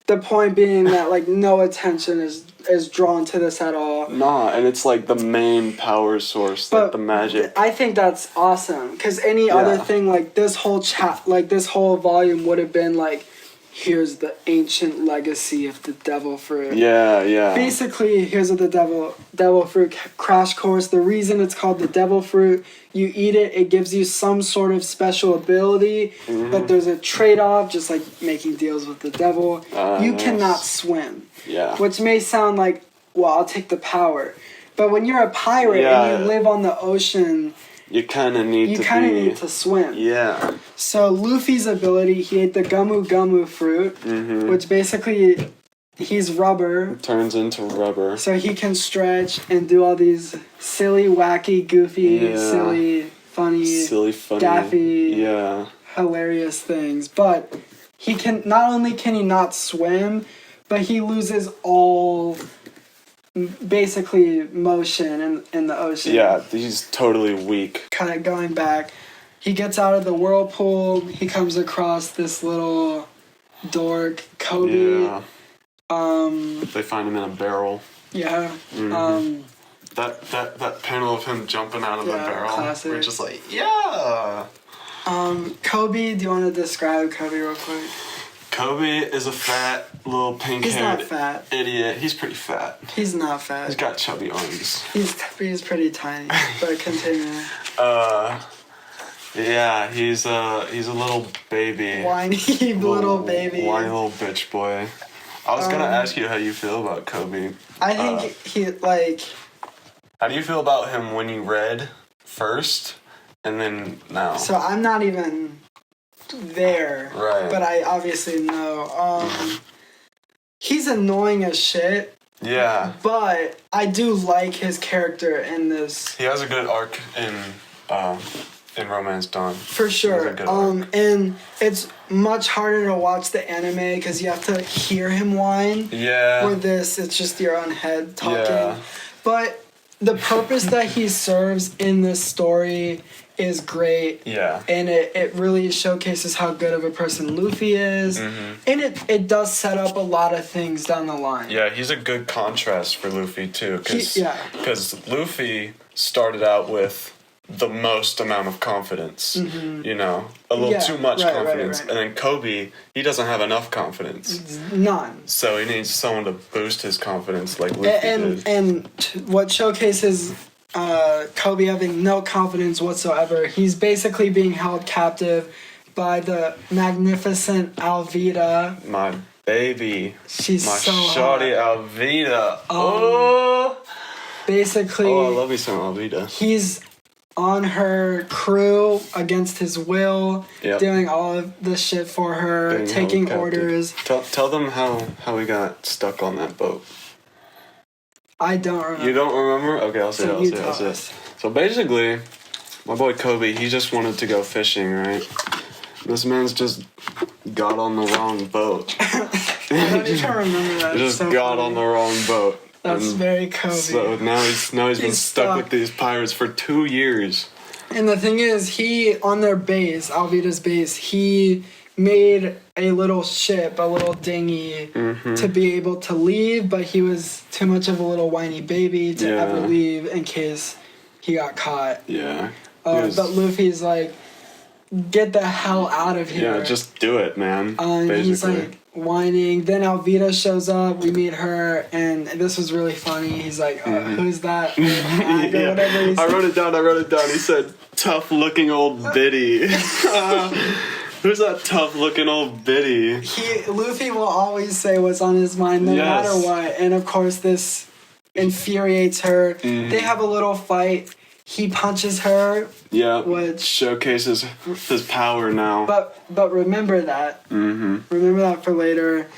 Speaker 1: the point being that like no attention is drawn to this at all.
Speaker 2: Nah, and it's like the main power source, like the magic.
Speaker 1: I think that's awesome because any other thing like this whole this whole volume would have been like, here's the ancient legacy of the devil fruit.
Speaker 2: Yeah.
Speaker 1: Basically, here's what the devil fruit crash course. The reason it's called the devil fruit, you eat it, it gives you some sort of special ability, but there's a trade-off, just like making deals with the devil. You cannot swim.
Speaker 2: Yeah.
Speaker 1: Which may sound like, well, I'll take the power. But when you're a pirate and you live on the ocean...
Speaker 2: You kind of need
Speaker 1: to swim.
Speaker 2: Yeah.
Speaker 1: So Luffy's ability, he ate the Gumu Gumu fruit, which basically he's rubber.
Speaker 2: Turns into rubber.
Speaker 1: So he can stretch and do all these silly, wacky, goofy, silly, funny, daffy, hilarious things. But he can not only can he not swim, but he loses all basically motion in the ocean.
Speaker 2: Yeah, he's totally weak.
Speaker 1: Kind of going back, he gets out of the whirlpool, he comes across this little dork, Kobe.
Speaker 2: Yeah. They find him in a barrel.
Speaker 1: Yeah.
Speaker 2: That panel of him jumping out of the barrel.
Speaker 1: Classic.
Speaker 2: We're just like, yeah.
Speaker 1: Kobe, do you want to describe Kobe real quick?
Speaker 2: Kobe is a fat little pink-haired idiot. He's pretty fat.
Speaker 1: He's not fat.
Speaker 2: He's got chubby arms.
Speaker 1: He's pretty tiny. But continue.
Speaker 2: Yeah, he's a little baby.
Speaker 1: Whiny little baby.
Speaker 2: Whiny little bitch boy. I was gonna ask you how you feel about Kobe.
Speaker 1: I think he like.
Speaker 2: How do you feel about him when you read first, and then now?
Speaker 1: So I'm not even there,
Speaker 2: right?
Speaker 1: But I obviously know. He's annoying as shit.
Speaker 2: Yeah.
Speaker 1: But I do like his character in this.
Speaker 2: He has a good arc in Romance Dawn.
Speaker 1: For sure. And it's much harder to watch the anime because you have to hear him whine.
Speaker 2: Yeah.
Speaker 1: With this, it's just your own head talking.
Speaker 2: Yeah.
Speaker 1: But the purpose that he serves in this story is great.
Speaker 2: Yeah.
Speaker 1: And it really showcases how good of a person Luffy is. And it does set up a lot of things down the line.
Speaker 2: Yeah, he's a good contrast for Luffy too. Because Luffy started out with the most amount of confidence. You know, a little too much confidence. Right. And then Kobe, he doesn't have enough confidence.
Speaker 1: None.
Speaker 2: So he needs someone to boost his confidence like Luffy did.
Speaker 1: And what showcases Kobe having no confidence whatsoever, he's basically being held captive by the magnificent Alvida.
Speaker 2: My baby.
Speaker 1: She's
Speaker 2: my
Speaker 1: so
Speaker 2: shawty
Speaker 1: hot.
Speaker 2: Alvida.
Speaker 1: Basically.
Speaker 2: Oh, I love you some Alvida.
Speaker 1: He's on her crew against his will, doing all of the shit for her, taking orders.
Speaker 2: Tell them how we got stuck on that boat.
Speaker 1: I don't remember.
Speaker 2: You don't remember? Okay, I'll say it. So basically, my boy Kobe, he just wanted to go fishing, right? This man's just got on the wrong boat.
Speaker 1: I don't even remember that.
Speaker 2: He just got on the wrong boat.
Speaker 1: That's very Kobe.
Speaker 2: So now he's been stuck with these pirates for 2 years.
Speaker 1: And the thing is, he, on their base, Alvida's base, he made a little ship, a little dinghy, to be able to leave, but he was too much of a little whiny baby to ever leave in case he got caught.
Speaker 2: Yeah.
Speaker 1: But Luffy's like, get the hell out of here.
Speaker 2: Yeah, just do it, man.
Speaker 1: And he's like whining. Then Alvida shows up. We meet her, and this was really funny. He's like, who's that?
Speaker 2: Yeah.
Speaker 1: Whatever
Speaker 2: I wrote it down. He said, tough looking old biddy. Who's that tough looking old biddy?
Speaker 1: Luffy will always say what's on his mind, no matter what. And of course, this infuriates her. They have a little fight. He punches her.
Speaker 2: Yeah,
Speaker 1: which
Speaker 2: showcases his power now.
Speaker 1: But remember that. Remember that for later.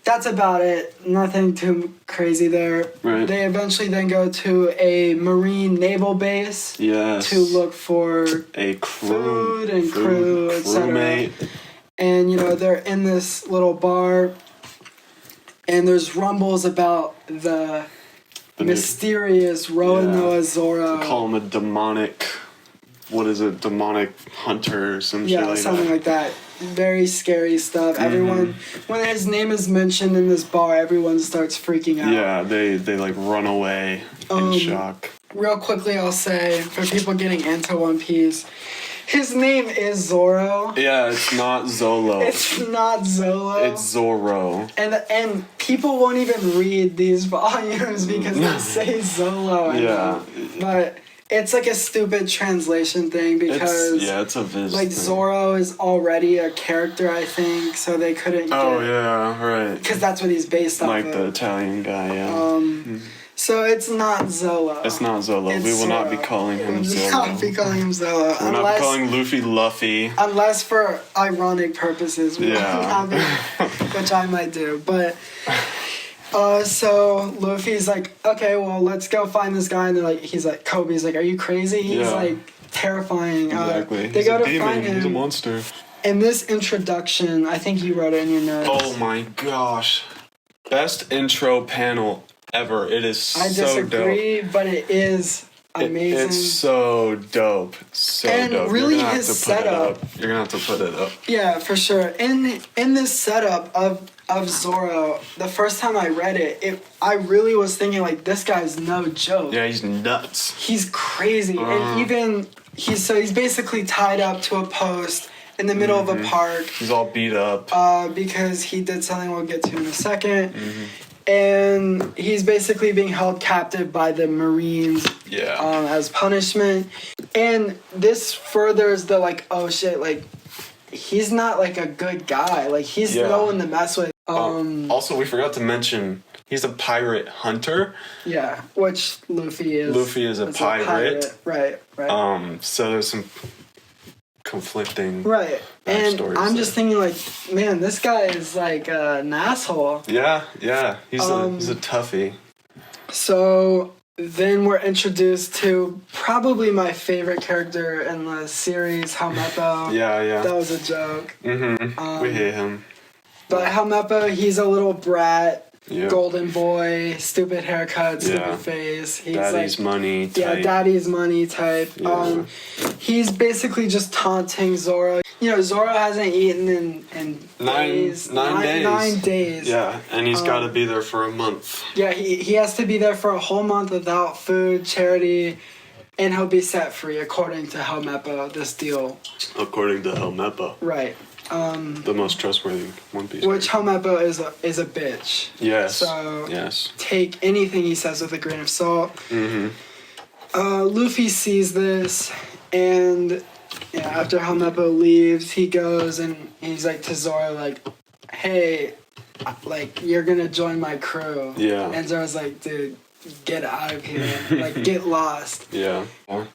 Speaker 1: That's about it. Nothing too crazy there.
Speaker 2: Right.
Speaker 1: They eventually then go to a marine naval base.
Speaker 2: Yes.
Speaker 1: To look for
Speaker 2: a
Speaker 1: food and crew, etc. And they're in this little bar, and there's rumbles about the mysterious Roanoa Zoro.
Speaker 2: Call him a demonic. What is it? Demonic hunter or some shit like
Speaker 1: something
Speaker 2: that.
Speaker 1: like that. Very scary stuff. Everyone, when his name is mentioned in this bar, everyone starts freaking out.
Speaker 2: Yeah, they like run away in shock.
Speaker 1: Real quickly, I'll say for people getting into One Piece, his name is Zoro.
Speaker 2: Yeah, it's not Zolo.
Speaker 1: It's not Zolo.
Speaker 2: It's Zoro.
Speaker 1: And people won't even read these volumes because they say Zolo.
Speaker 2: Yeah.
Speaker 1: But it's like a stupid translation thing because
Speaker 2: it's a Viz
Speaker 1: like
Speaker 2: thing.
Speaker 1: Zoro is already a character, I think, so they couldn't
Speaker 2: right.
Speaker 1: Because that's what he's based off
Speaker 2: like
Speaker 1: of.
Speaker 2: the Italian guy, yeah.
Speaker 1: So it's not Zolo.
Speaker 2: It's not Zolo. We will not be calling him Zolo.
Speaker 1: We will not be calling him Zolo.
Speaker 2: We're not calling Luffy Luffy.
Speaker 1: Unless for ironic purposes. Which I might do. But so Luffy's like, okay, well, let's go find this guy. And he's like, Kobe's like, are you crazy? He's like terrifying.
Speaker 2: Exactly.
Speaker 1: They go to find him.
Speaker 2: He's a monster.
Speaker 1: And this introduction, I think you wrote it in your notes.
Speaker 2: Oh my gosh. Best intro panel ever. It is so dope.
Speaker 1: I disagree, but it is amazing.
Speaker 2: It's so dope. So
Speaker 1: and
Speaker 2: dope.
Speaker 1: Really his setup.
Speaker 2: You're gonna have to put it up.
Speaker 1: Yeah, for sure. In this setup of Zoro, the first time I read it, I really was thinking like, this guy's no joke.
Speaker 2: Yeah, he's nuts.
Speaker 1: He's crazy. And even he's basically tied up to a post in the middle of a park.
Speaker 2: He's all beat up.
Speaker 1: Because he did something we'll get to in a second. And he's basically being held captive by the Marines as punishment. And this furthers the like, oh shit, like he's not like a good guy. Like he's no one to mess with.
Speaker 2: Also, we forgot to mention he's a pirate hunter.
Speaker 1: Yeah, which Luffy is.
Speaker 2: Luffy is a pirate.
Speaker 1: Right.
Speaker 2: So there's some conflicting
Speaker 1: and I'm just thinking like, man, this guy is like an asshole.
Speaker 2: Yeah, he's a toughie.
Speaker 1: So then we're introduced to probably my favorite character in the series, Helmeppo.
Speaker 2: Yeah.
Speaker 1: That was a joke.
Speaker 2: We hate him.
Speaker 1: But Helmeppo, he's a little brat.
Speaker 2: Yep.
Speaker 1: Golden boy, stupid haircut, stupid face. He's
Speaker 2: daddy's money type.
Speaker 1: Yeah, daddy's money type.
Speaker 2: Yeah.
Speaker 1: He's basically just taunting Zoro. Zoro hasn't eaten in
Speaker 2: 9 days.
Speaker 1: 9 days.
Speaker 2: Yeah, and he's got to be there for a month.
Speaker 1: Yeah, he has to be there for a whole month without food, charity, and he'll be set free according to Helmeppo, this deal.
Speaker 2: According to Helmeppo.
Speaker 1: Right.
Speaker 2: The most trustworthy One Piece.
Speaker 1: Which Helmeppo is a bitch.
Speaker 2: Yes.
Speaker 1: So
Speaker 2: yes.
Speaker 1: Take anything he says with a grain of salt. Luffy sees this, and after Helmeppo leaves, he goes and he's like to Zoro, like, hey, like, you're gonna join my crew.
Speaker 2: Yeah.
Speaker 1: And Zoro's like, dude, get out of here. Like, get lost.
Speaker 2: Yeah.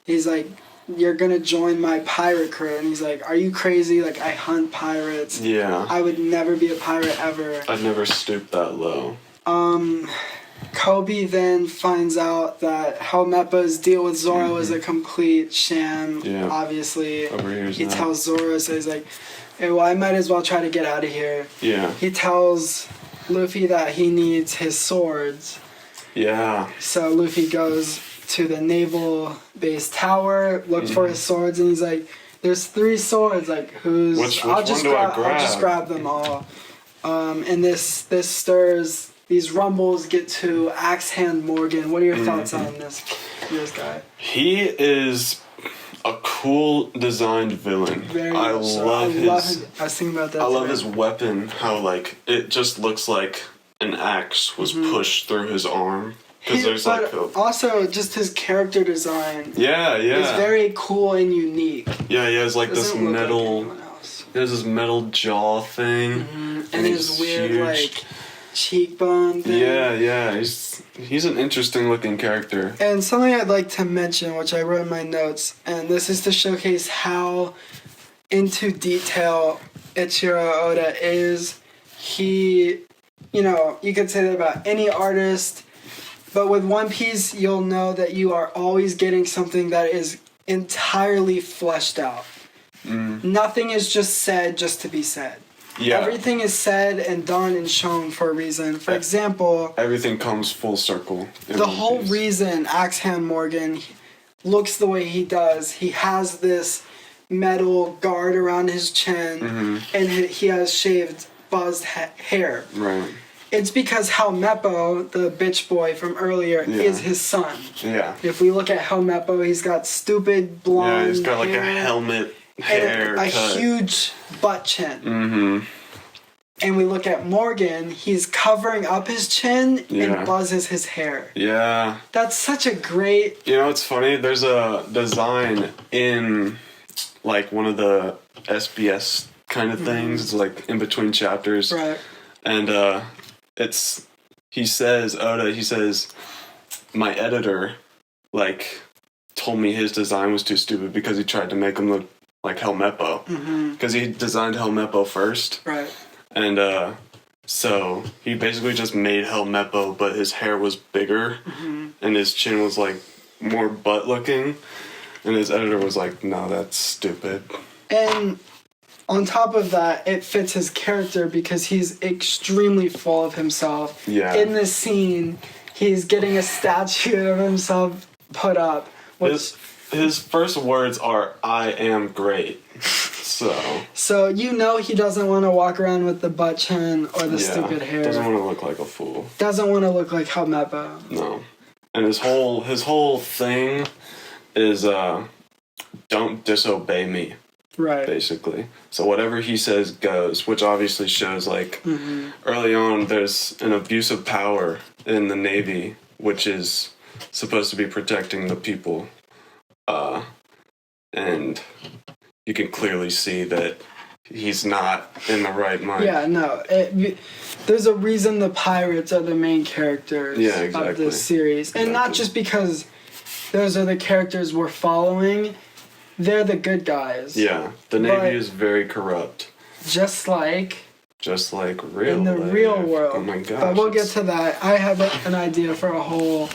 Speaker 1: He's like, you're gonna join my pirate crew. And he's like, are you crazy? Like, I hunt pirates.
Speaker 2: Yeah.
Speaker 1: I would never be a pirate ever.
Speaker 2: I'd never stoop that low.
Speaker 1: Kobe then finds out that Helmeppo's deal with Zoro is a complete sham, obviously. He tells Zoro, so he's like, hey, well, I might as well try to get out of here.
Speaker 2: Yeah.
Speaker 1: He tells Luffy that he needs his swords.
Speaker 2: Yeah.
Speaker 1: So Luffy goes to the naval base tower, looks for his swords, and he's like, there's 3 swords, like,
Speaker 2: Which
Speaker 1: I'll just grab them all. And this stirs, these rumbles get to Axe Hand Morgan. What are your thoughts on this? this guy?
Speaker 2: He is a cool designed villain. I love his.
Speaker 1: I was thinking about that.
Speaker 2: I love his weapon. How like it just looks like an axe was pushed through his arm. Because there's like
Speaker 1: also just his character design.
Speaker 2: Yeah.
Speaker 1: It's very cool and unique.
Speaker 2: Yeah, he has like this metal. He has this metal jaw thing.
Speaker 1: And his weird like cheekbone thing.
Speaker 2: Yeah. He's an interesting looking character.
Speaker 1: And something I'd like to mention, which I wrote in my notes, and this is to showcase how into detail Echiro Oda is. He, you could say that about any artist, but with One Piece, you'll know that you are always getting something that is entirely fleshed out. Nothing is just said just to be said. Yeah. Everything is said and done and shown for a reason. For example...
Speaker 2: Everything comes full circle.
Speaker 1: The whole reason Axe Hand Morgan looks the way he does, he has this metal guard around his chin, and he has shaved, buzzed hair.
Speaker 2: Right.
Speaker 1: It's because Helmeppo, the bitch boy from earlier, is his son.
Speaker 2: Yeah.
Speaker 1: If we look at Helmeppo, he's got stupid blonde
Speaker 2: he's got like
Speaker 1: hair,
Speaker 2: a helmet hair
Speaker 1: and a huge butt chin. And we look at Morgan, he's covering up his chin and buzzes his hair. Yeah. That's such a great...
Speaker 2: It's funny? There's a design in like one of the SBS kind of things. It's like in between chapters.
Speaker 1: Right.
Speaker 2: And he says, my editor like told me his design was too stupid because he tried to make him look like Helmeppo. Because he designed Helmeppo first.
Speaker 1: Right.
Speaker 2: And so he basically just made Helmeppo, but his hair was bigger and his chin was like more butt looking. And his editor was like, no, that's stupid.
Speaker 1: And on top of that, it fits his character because he's extremely full of himself.
Speaker 2: Yeah.
Speaker 1: In this scene, he's getting a statue of himself put up.
Speaker 2: His first words are, I am great.
Speaker 1: So he doesn't want to walk around with the butt chin or the stupid hair.
Speaker 2: Doesn't want to look like a fool.
Speaker 1: Doesn't want to look like Helmeppo.
Speaker 2: No. And his whole thing is don't disobey me.
Speaker 1: Right.
Speaker 2: Basically. So whatever he says goes, which obviously shows like early on there's an abuse of power in the Navy, which is supposed to be protecting the people. And you can clearly see that he's not in the right mind.
Speaker 1: Yeah, no. There's a reason the pirates are the main characters of this series. And not just because those are the characters we're following. They're the good guys.
Speaker 2: Yeah, the Navy is very corrupt.
Speaker 1: Just like
Speaker 2: real
Speaker 1: in the
Speaker 2: life.
Speaker 1: Real world.
Speaker 2: Oh my gosh.
Speaker 1: But we'll get to that. I have an idea for a whole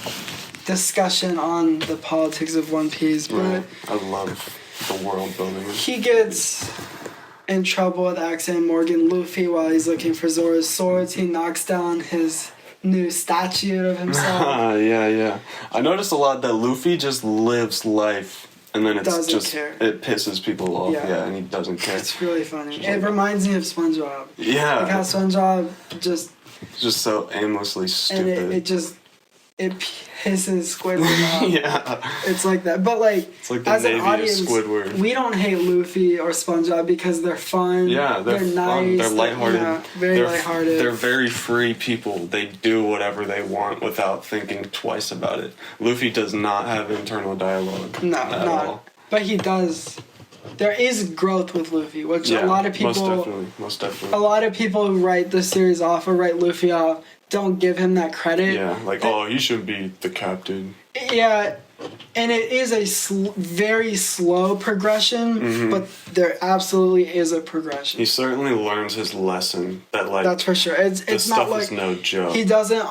Speaker 1: discussion on the politics of One Piece. But
Speaker 2: I love the world building.
Speaker 1: He gets in trouble with Axe and Morgan Luffy while he's looking for Zoro's swords. He knocks down his new statue of himself.
Speaker 2: Yeah. I noticed a lot that Luffy just lives life. And then it pisses people off. Yeah, and he doesn't care.
Speaker 1: It's really funny. It reminds me of SpongeBob.
Speaker 2: Yeah.
Speaker 1: Like how SpongeBob just
Speaker 2: so aimlessly stupid.
Speaker 1: And it pisses Squidward off.
Speaker 2: Yeah.
Speaker 1: It's like that. But
Speaker 2: it's like the
Speaker 1: as
Speaker 2: Navy
Speaker 1: an audience,
Speaker 2: of Squidward.
Speaker 1: We don't hate Luffy or SpongeBob because they're fun.
Speaker 2: Yeah, they're
Speaker 1: nice.
Speaker 2: Fun. They're lighthearted.
Speaker 1: Very lighthearted.
Speaker 2: They're very free people. They do whatever they want without thinking twice about it. Luffy does not have internal dialogue.
Speaker 1: No, at all. But he does. There is growth with Luffy, which a lot of people...
Speaker 2: Most definitely.
Speaker 1: A lot of people who write the series off or write Luffy off don't give him that credit.
Speaker 2: Yeah, he should be the captain.
Speaker 1: Yeah, and it is a very slow progression, but there absolutely is a progression.
Speaker 2: He certainly learns his lesson.
Speaker 1: That's for sure. It's not like...
Speaker 2: is no joke.
Speaker 1: He doesn't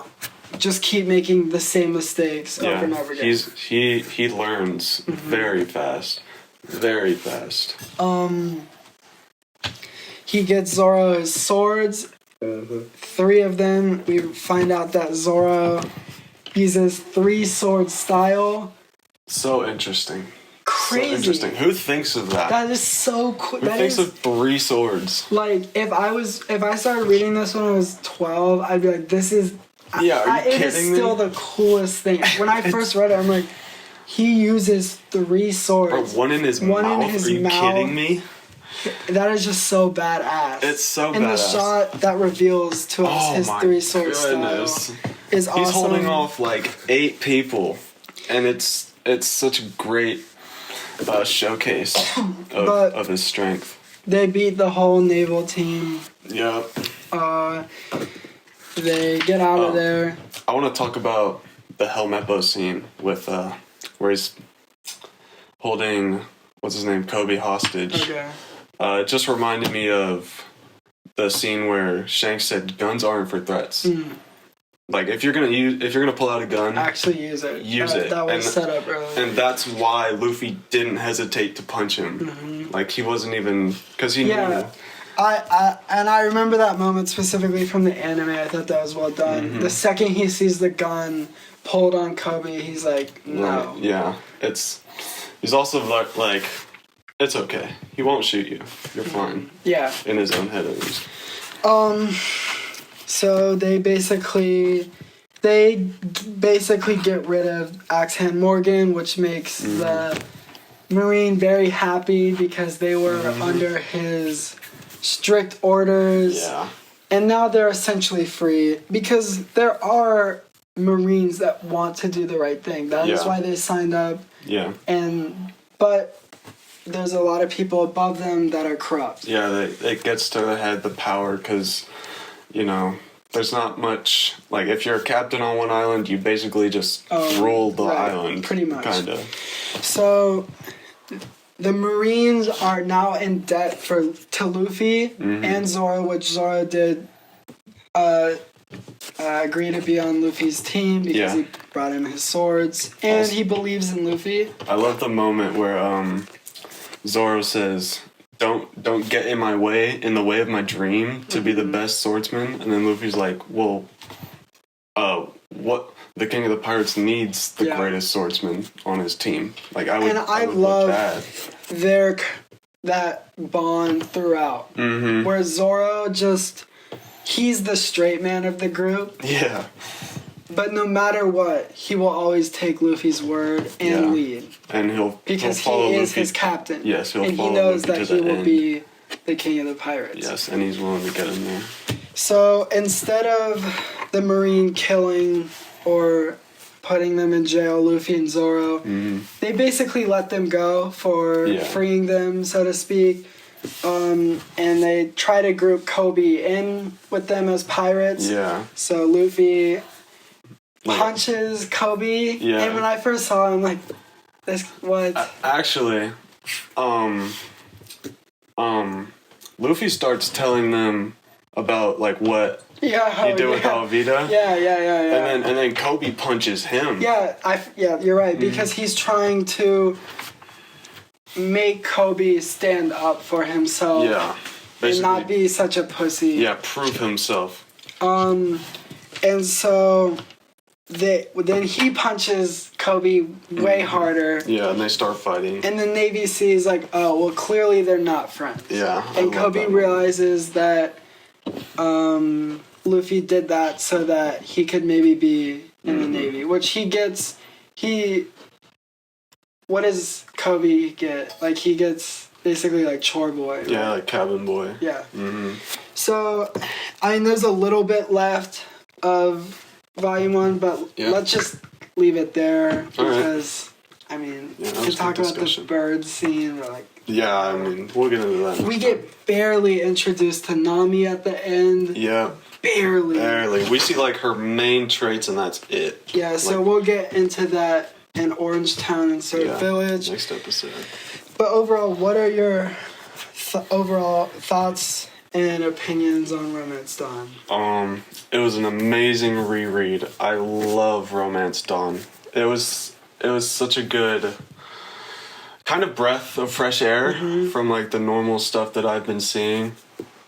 Speaker 1: just keep making the same mistakes over and over again.
Speaker 2: He learns very fast. Very fast.
Speaker 1: He gets Zoro his swords. 3 of them. We find out that Zoro uses 3-sword style.
Speaker 2: So interesting.
Speaker 1: Crazy.
Speaker 2: So interesting. Who thinks of that?
Speaker 1: That is so cool.
Speaker 2: Who thinks of 3 swords?
Speaker 1: Like, if I started reading this when I was 12, I'd be like, this is...
Speaker 2: Yeah, are you kidding me?
Speaker 1: It is still the coolest thing. When I first read it, I'm like, He uses 3
Speaker 2: Bro,
Speaker 1: swords.
Speaker 2: one in his mouth? Are you kidding me?
Speaker 1: That is just so badass.
Speaker 2: It's so
Speaker 1: and
Speaker 2: badass.
Speaker 1: The shot that reveals to us his 3-sword style is awesome.
Speaker 2: He's holding off like 8 people, and it's such a great showcase of his strength.
Speaker 1: They beat the whole naval team.
Speaker 2: Yep.
Speaker 1: They get out of there.
Speaker 2: I want to talk about the Helmeppo scene with where he's holding what's his name, Kobe, hostage.
Speaker 1: Okay.
Speaker 2: It just reminded me of the scene where Shanks said guns aren't for threats. Like if you're gonna pull out a gun,
Speaker 1: actually use it. That was set up earlier.
Speaker 2: And that's why Luffy didn't hesitate to punch him. Like he wasn't even, because he knew.
Speaker 1: I remember that moment specifically from the anime. I thought that was well done. The second he sees the gun pulled on Kobe, he's like, no.
Speaker 2: Right. Yeah, he's also like, it's okay. He won't shoot you. You're fine.
Speaker 1: Yeah.
Speaker 2: In his own head, at least.
Speaker 1: So they basically get rid of Axe Hand Morgan, which makes the Marine very happy because they were under his strict orders.
Speaker 2: Yeah. And
Speaker 1: now they're essentially free because there are Marines that want to do the right thing. That is why they signed up.
Speaker 2: Yeah.
Speaker 1: But there's a lot of people above them that are corrupt.
Speaker 2: Yeah, it gets to the head, the power, because, there's not much, like, if you're a captain on one island, you basically just rule the island.
Speaker 1: Pretty much.
Speaker 2: Kind of.
Speaker 1: So, the Marines are now in debt to Luffy and Zoro, which Zoro did agree to be on Luffy's team because he brought him his swords, and he believes in Luffy.
Speaker 2: I love the moment where Zoro says, Don't get in the way of my dream to be the best swordsman. And then Luffy's like, well, what the King of the Pirates needs the greatest swordsman on his team. Like I would love
Speaker 1: that bond throughout. Where Zoro he's the straight man of the group.
Speaker 2: Yeah.
Speaker 1: But no matter what, he will always take Luffy's word and lead.
Speaker 2: And he'll
Speaker 1: follow he is Luffy. His captain.
Speaker 2: Yes, he'll
Speaker 1: and
Speaker 2: follow
Speaker 1: he knows
Speaker 2: Luffy
Speaker 1: that he will be the king of the pirates.
Speaker 2: Yes, and he's willing to get in there.
Speaker 1: So instead of the Marine killing or putting them in jail, Luffy and Zoro, they basically let them go for freeing them, so to speak. And they try to group Kobe in with them as pirates. Yeah. So Luffy punches Kobe. Yeah. And when I first saw him, like, this what?
Speaker 2: Actually, Luffy starts telling them about like what he did with Alvida.
Speaker 1: Yeah.
Speaker 2: And then Kobe punches him.
Speaker 1: Yeah, you're right, because he's trying to make Kobe stand up for himself.
Speaker 2: Yeah. Basically,
Speaker 1: and not be such a pussy.
Speaker 2: Yeah, prove himself.
Speaker 1: And so then he punches Kobe way harder.
Speaker 2: Yeah, and they start fighting.
Speaker 1: And the Navy sees like, oh, well, clearly they're not friends.
Speaker 2: Yeah.
Speaker 1: And Kobe realizes that Luffy did that so that he could maybe be in the Navy, which he gets. What does Kobe get? Like, he gets basically like chore boy. Right?
Speaker 2: Yeah, like cabin boy.
Speaker 1: Yeah. So, I mean, there's a little bit left of Volume 1, but let's just leave it there because, I mean, to talk about this bird scene, or like...
Speaker 2: Yeah, I mean, we'll get into that.
Speaker 1: We get barely introduced to Nami at the end.
Speaker 2: Yeah. Barely. We see, like, her main traits, and that's it.
Speaker 1: Yeah, so we'll get into that in Orange Town and Sword Village.
Speaker 2: Next episode.
Speaker 1: But overall, what are your overall thoughts and opinions on Romance Dawn?
Speaker 2: It was an amazing reread. I love Romance Dawn. It was such a good kind of breath of fresh air from like the normal stuff that I've been seeing.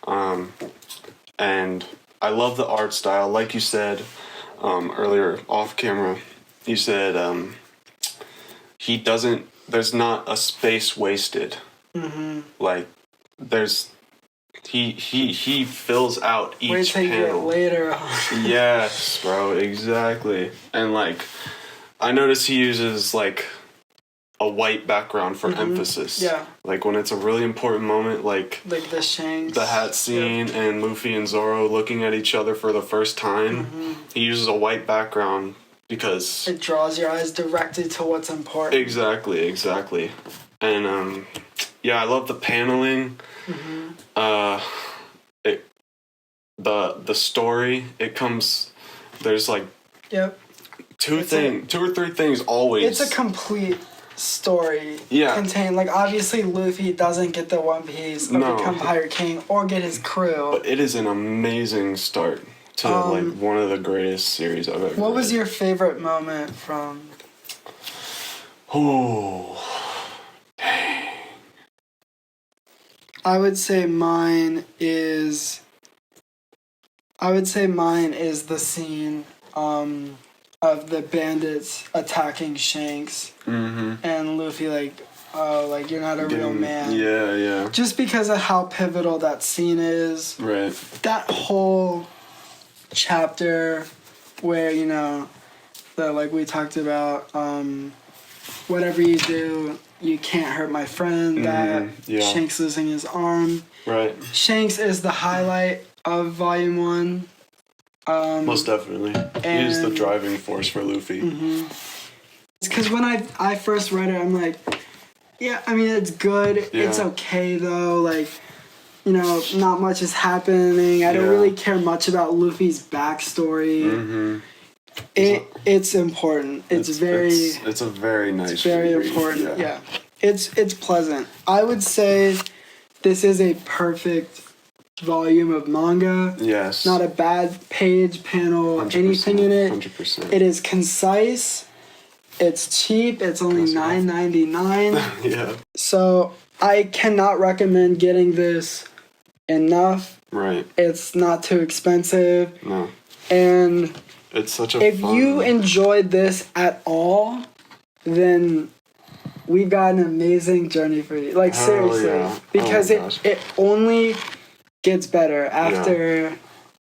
Speaker 2: And I love the art style. Like you said earlier off camera, you said there's not a space wasted. Like he fills out each panel.
Speaker 1: Later.
Speaker 2: Yes, bro, exactly. And like I noticed he uses like a white background for emphasis.
Speaker 1: Yeah.
Speaker 2: Like when it's a really important moment, like
Speaker 1: the Shanks.
Speaker 2: the hat scene and Luffy and Zoro looking at each other for the first time, he uses a white background because
Speaker 1: it draws your eyes directly to what's important.
Speaker 2: Exactly. And I love the paneling. The story, it comes, there's like two or three things always.
Speaker 1: It's a complete story. Contained, like, obviously Luffy doesn't get the One Piece or become Pirate King or get his crew.
Speaker 2: But it is an amazing start to like one of the greatest series I've ever read.
Speaker 1: What was your favorite moment from?
Speaker 2: Oh, dang.
Speaker 1: I would say mine is the scene of the bandits attacking Shanks and Luffy like you're not a real man.
Speaker 2: Yeah.
Speaker 1: Just because of how pivotal that scene is.
Speaker 2: Right.
Speaker 1: That whole chapter where, you know, like we talked about, whatever you do, you can't hurt my friend, that Shanks losing his arm.
Speaker 2: Right.
Speaker 1: Shanks is the highlight of Volume 1.
Speaker 2: Most definitely. He is the driving force for Luffy.
Speaker 1: Because when I first read it, I'm like, yeah, I mean, it's good. Yeah. It's okay, though. Like, you know, not much is happening. I don't really care much about Luffy's backstory. It's important. It's a very
Speaker 2: nice.
Speaker 1: It's very important. Yeah. It's pleasant. I would say this is a perfect volume of manga.
Speaker 2: Yes.
Speaker 1: Not a bad page, panel, anything in it.
Speaker 2: 100%.
Speaker 1: It is concise. It's cheap. It's only $9.99.
Speaker 2: Yeah.
Speaker 1: So I cannot recommend getting this enough.
Speaker 2: Right.
Speaker 1: It's not too expensive.
Speaker 2: No.
Speaker 1: And
Speaker 2: it's such a
Speaker 1: if you enjoyed this at all, then we've got an amazing journey for you. Like, seriously.
Speaker 2: Yeah.
Speaker 1: Because it only gets better after...
Speaker 2: Yeah.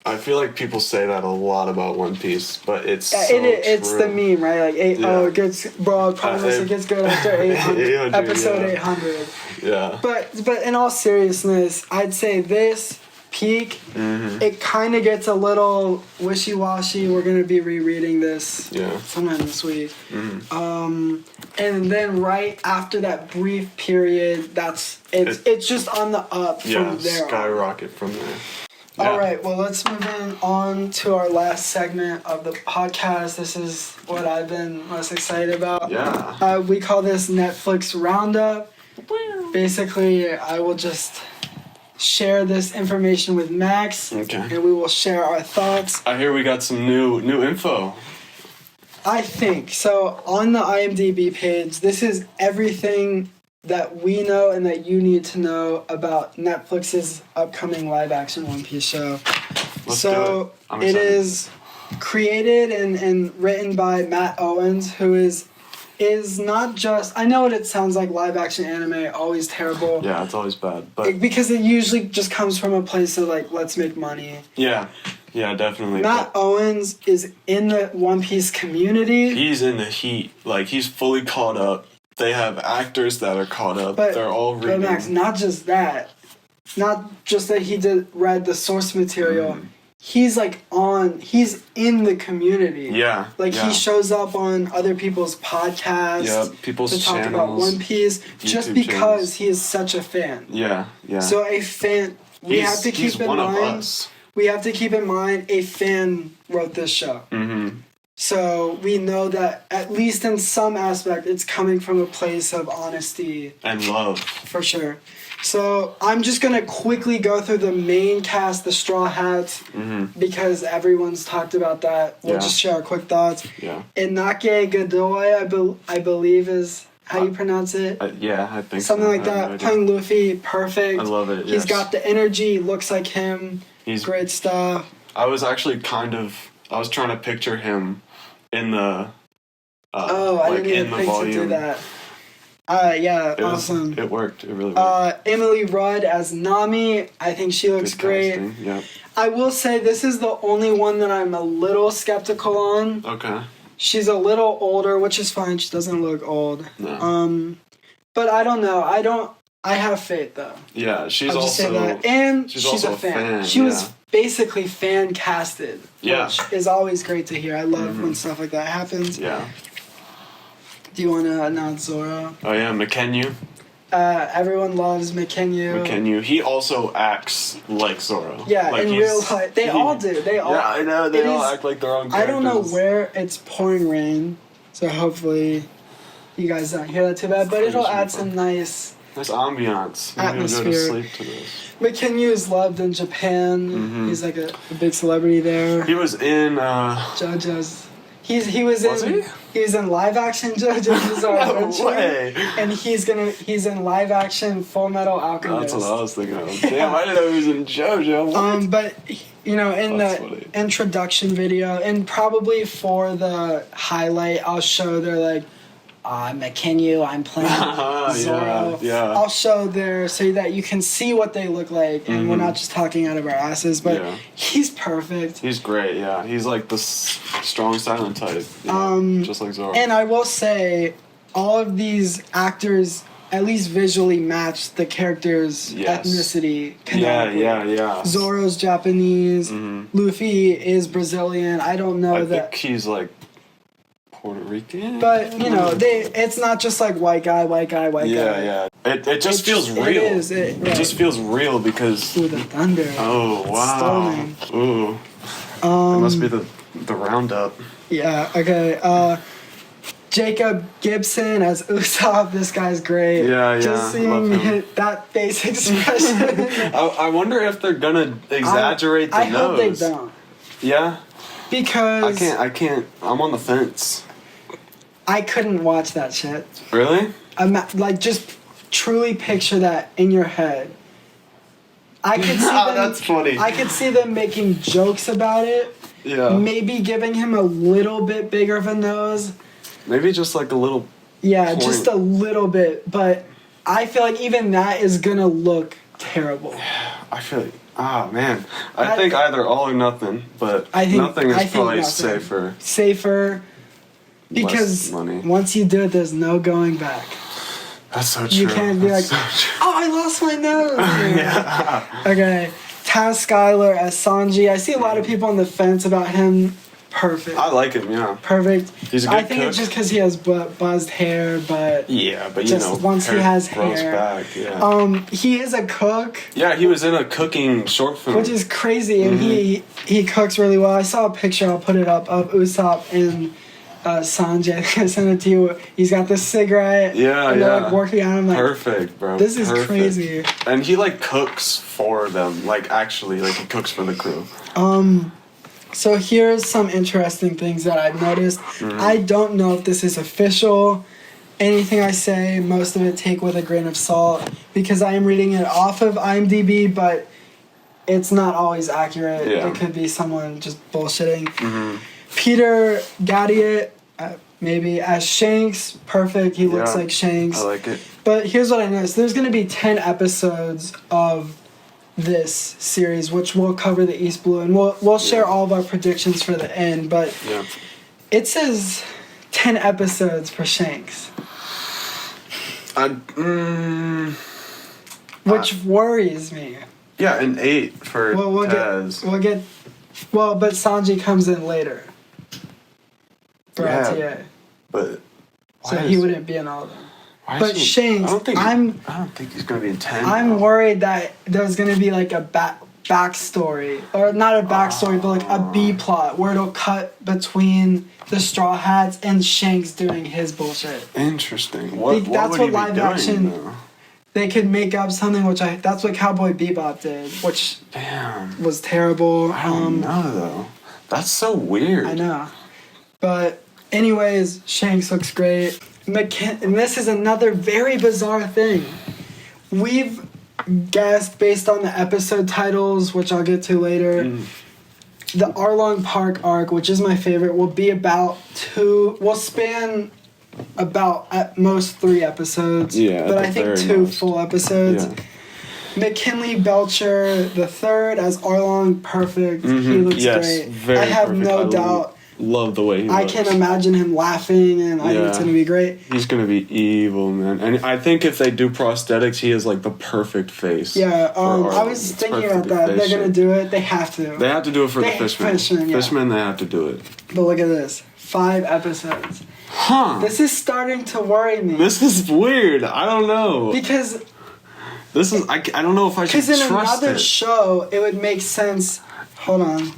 Speaker 2: I feel like people say that a lot about One Piece, but it's so
Speaker 1: it's
Speaker 2: true.
Speaker 1: the meme, right? Like, it gets... Bro, I promise it gets good after 800. Episode 800.
Speaker 2: Yeah.
Speaker 1: But in all seriousness, I'd say this... peak, it kind of gets a little wishy-washy. We're going to be rereading this sometime this week. And then right after that brief period, it's just on the up from there.
Speaker 2: Skyrocket from there.
Speaker 1: Yeah. All right, well, let's move on to our last segment of the podcast. This is what I've been most excited about.
Speaker 2: Yeah.
Speaker 1: We call this Netflix Roundup. Basically, I will just... share this information with Max, and we will share our thoughts.
Speaker 2: I hear we got some new info.
Speaker 1: I think so. On the IMDb page, this is everything that we know and that you need to know about Netflix's upcoming live-action One Piece show.
Speaker 2: Let's do it.
Speaker 1: It is created and written by Matt Owens, who is not just... I know what it sounds like, live-action anime, always terrible.
Speaker 2: Yeah, it's always bad. But
Speaker 1: because it usually just comes from a place of, like, let's make money.
Speaker 2: Yeah, definitely.
Speaker 1: Matt Owens is in the One Piece community.
Speaker 2: He's in the heat. Like, he's fully caught up. They have actors that are caught up. They're all reading.
Speaker 1: But Max, not just that. Not just that he read the source material. He's he's in the community.
Speaker 2: Yeah.
Speaker 1: He shows up on other people's podcasts.
Speaker 2: Yeah, people's
Speaker 1: to talk
Speaker 2: channels,
Speaker 1: about One Piece just
Speaker 2: YouTube
Speaker 1: because
Speaker 2: channels.
Speaker 1: he is such a fan.
Speaker 2: Yeah.
Speaker 1: So a fan, we have to keep in mind. We have to keep in mind a fan wrote this show. So we know that at least in some aspect, it's coming from a place of honesty
Speaker 2: and love.
Speaker 1: For sure. So I'm just going to quickly go through the main cast, the Straw Hats, because everyone's talked about that. We'll just share our quick thoughts.
Speaker 2: Yeah.
Speaker 1: Inaki Godoy, I believe is how you pronounce it.
Speaker 2: Yeah, I think
Speaker 1: something like that. No playing Luffy, perfect.
Speaker 2: I love it.
Speaker 1: He's got the energy, looks like him. He's great stuff.
Speaker 2: I was actually I was trying to picture him in the
Speaker 1: I didn't even think to do that. Awesome.
Speaker 2: It worked. It really worked.
Speaker 1: Emily Rudd as Nami. I think she looks great.
Speaker 2: Yep.
Speaker 1: I will say this is the only one that I'm a little skeptical on.
Speaker 2: Okay.
Speaker 1: She's a little older, which is fine. She doesn't look old.
Speaker 2: No.
Speaker 1: But I don't know. I have faith though.
Speaker 2: Yeah, she's
Speaker 1: I'll just say
Speaker 2: also
Speaker 1: that. And she's
Speaker 2: also
Speaker 1: a fan.
Speaker 2: fan.
Speaker 1: She was basically fan casted.
Speaker 2: Yeah.
Speaker 1: Which is always great to hear. I love when stuff like that happens.
Speaker 2: Yeah.
Speaker 1: Do you want to announce Zoro?
Speaker 2: Oh yeah, McKenyu.
Speaker 1: Everyone loves McKenyu.
Speaker 2: He also acts like Zoro.
Speaker 1: Yeah,
Speaker 2: like
Speaker 1: in real life. They all do. They all.
Speaker 2: Yeah, I know. They all act like their own characters.
Speaker 1: I don't know where it's pouring rain, so hopefully you guys don't hear that too bad, but it'll add some nice
Speaker 2: ambiance. Maybe
Speaker 1: atmosphere.
Speaker 2: Go to sleep to this.
Speaker 1: McKenyu is loved in Japan. He's like a big celebrity there.
Speaker 2: He was in
Speaker 1: JoJo's. He was in live action JoJo's Bizarre Adventure.
Speaker 2: No way.
Speaker 1: And he's in live action Full Metal Alchemist.
Speaker 2: That's what I was thinking of. Damn, I didn't know he was in JoJo. What?
Speaker 1: But in
Speaker 2: That's
Speaker 1: the
Speaker 2: funny.
Speaker 1: introduction video, and probably for the highlight, I'll show their like, McKenyu, I'm playing Zoro.
Speaker 2: Yeah.
Speaker 1: I'll show there so that you can see what they look like, and we're not just talking out of our asses. But he's perfect.
Speaker 2: He's great. Yeah, he's like the strong silent type. Just like Zoro.
Speaker 1: And I will say, all of these actors at least visually match the character's ethnicity.
Speaker 2: Yeah.
Speaker 1: Zoro's Japanese. Luffy is Brazilian. I don't know
Speaker 2: I think he's like Puerto Rican.
Speaker 1: But it's not just like white guy.
Speaker 2: Yeah. It just feels real.
Speaker 1: It is.
Speaker 2: It just feels real because.
Speaker 1: Ooh, the thunder.
Speaker 2: Oh wow. Ooh. It must be the Roundup.
Speaker 1: Yeah. Okay. Jacob Gibson as Usopp. This guy's great.
Speaker 2: Yeah.
Speaker 1: Just seeing that face expression.
Speaker 2: I wonder if they're gonna exaggerate the nose.
Speaker 1: I hope they don't.
Speaker 2: Yeah.
Speaker 1: Because
Speaker 2: I can't. I'm on the fence.
Speaker 1: I couldn't watch that shit.
Speaker 2: Really?
Speaker 1: Just truly picture that in your head. I could see them,
Speaker 2: that's funny.
Speaker 1: I could see them making jokes about it.
Speaker 2: Yeah.
Speaker 1: Maybe giving him a little bit bigger of a nose.
Speaker 2: Maybe just like a little.
Speaker 1: Yeah,
Speaker 2: point.
Speaker 1: just a little bit. But I feel like even that is gonna look terrible.
Speaker 2: I feel like. Man. I think either all or nothing, but nothing is probably safer.
Speaker 1: Safer. Because once you do it, there's no going back.
Speaker 2: That's so true.
Speaker 1: You can't be like, I lost my nose. Yeah. Okay. Taz Skylar as Sanji. I see a lot of people on the fence about him. Perfect.
Speaker 2: I like him, yeah.
Speaker 1: Perfect.
Speaker 2: He's a good
Speaker 1: I think it's just because he has buzzed hair, but
Speaker 2: but
Speaker 1: once he has
Speaker 2: hair, back,
Speaker 1: he is a cook.
Speaker 2: Yeah, he was in a cooking short film,
Speaker 1: which is crazy, and he cooks really well. I saw a picture. I'll put it up of Usopp and Sanjay. I sent it to you. He's got the cigarette. And they're like working on him. Like,
Speaker 2: perfect, bro.
Speaker 1: This is crazy.
Speaker 2: And he like cooks for them. Like actually, like he cooks for the crew.
Speaker 1: So here's some interesting things that I've noticed. I don't know if this is official. Anything I say, most of it take with a grain of salt because I am reading it off of IMDb, but it's not always accurate.
Speaker 2: Yeah.
Speaker 1: It could be someone just bullshitting. Peter Gadiot, maybe as Shanks. Perfect. He looks like Shanks.
Speaker 2: I like it.
Speaker 1: But here's what I noticed. There's going to be 10 episodes of this series, which will cover the East Blue, and we'll share all of our predictions for the end, but it says 10 episodes for Shanks. Which worries me.
Speaker 2: Yeah, and 8 for Taz.
Speaker 1: But Sanji comes in later. Baratie.
Speaker 2: But
Speaker 1: so he wouldn't be in all of them. But Shanks,
Speaker 2: I don't think he's going to be in 10.
Speaker 1: I'm worried that there's going to be like a backstory, or not a backstory, but like a B plot where it'll cut between the Straw Hats and Shanks doing his bullshit.
Speaker 2: Interesting.
Speaker 1: That's what live action. They could make up something, that's what Cowboy Bebop did, which was terrible.
Speaker 2: I don't know though. That's so weird.
Speaker 1: I know, but anyways, Shanks looks great. And this is another very bizarre thing. We've guessed based on the episode titles, which I'll get to later. The Arlong Park arc, which is my favorite, will span about at most 3 episodes.
Speaker 2: Yeah,
Speaker 1: but I think 2 full episodes. Yeah. McKinley Belcher the third as Arlong, perfect. He looks great.
Speaker 2: Very
Speaker 1: I have
Speaker 2: perfect.
Speaker 1: no doubt
Speaker 2: love the way he
Speaker 1: I
Speaker 2: looks.
Speaker 1: can imagine him laughing, and I think it's going to be great.
Speaker 2: He's going to be evil, man. And I think if they do prosthetics, he has, like, the perfect face.
Speaker 1: Yeah, I was thinking about that. They're going to do it. They have to.
Speaker 2: They have to do it for the Fishman. Fishman, they have to do it.
Speaker 1: But look at this. 5 episodes.
Speaker 2: Huh.
Speaker 1: This is starting to worry me.
Speaker 2: This is weird. I don't know.
Speaker 1: Because...
Speaker 2: This is... I don't know if I should trust it.
Speaker 1: Because in another show, it would make sense... Hold on.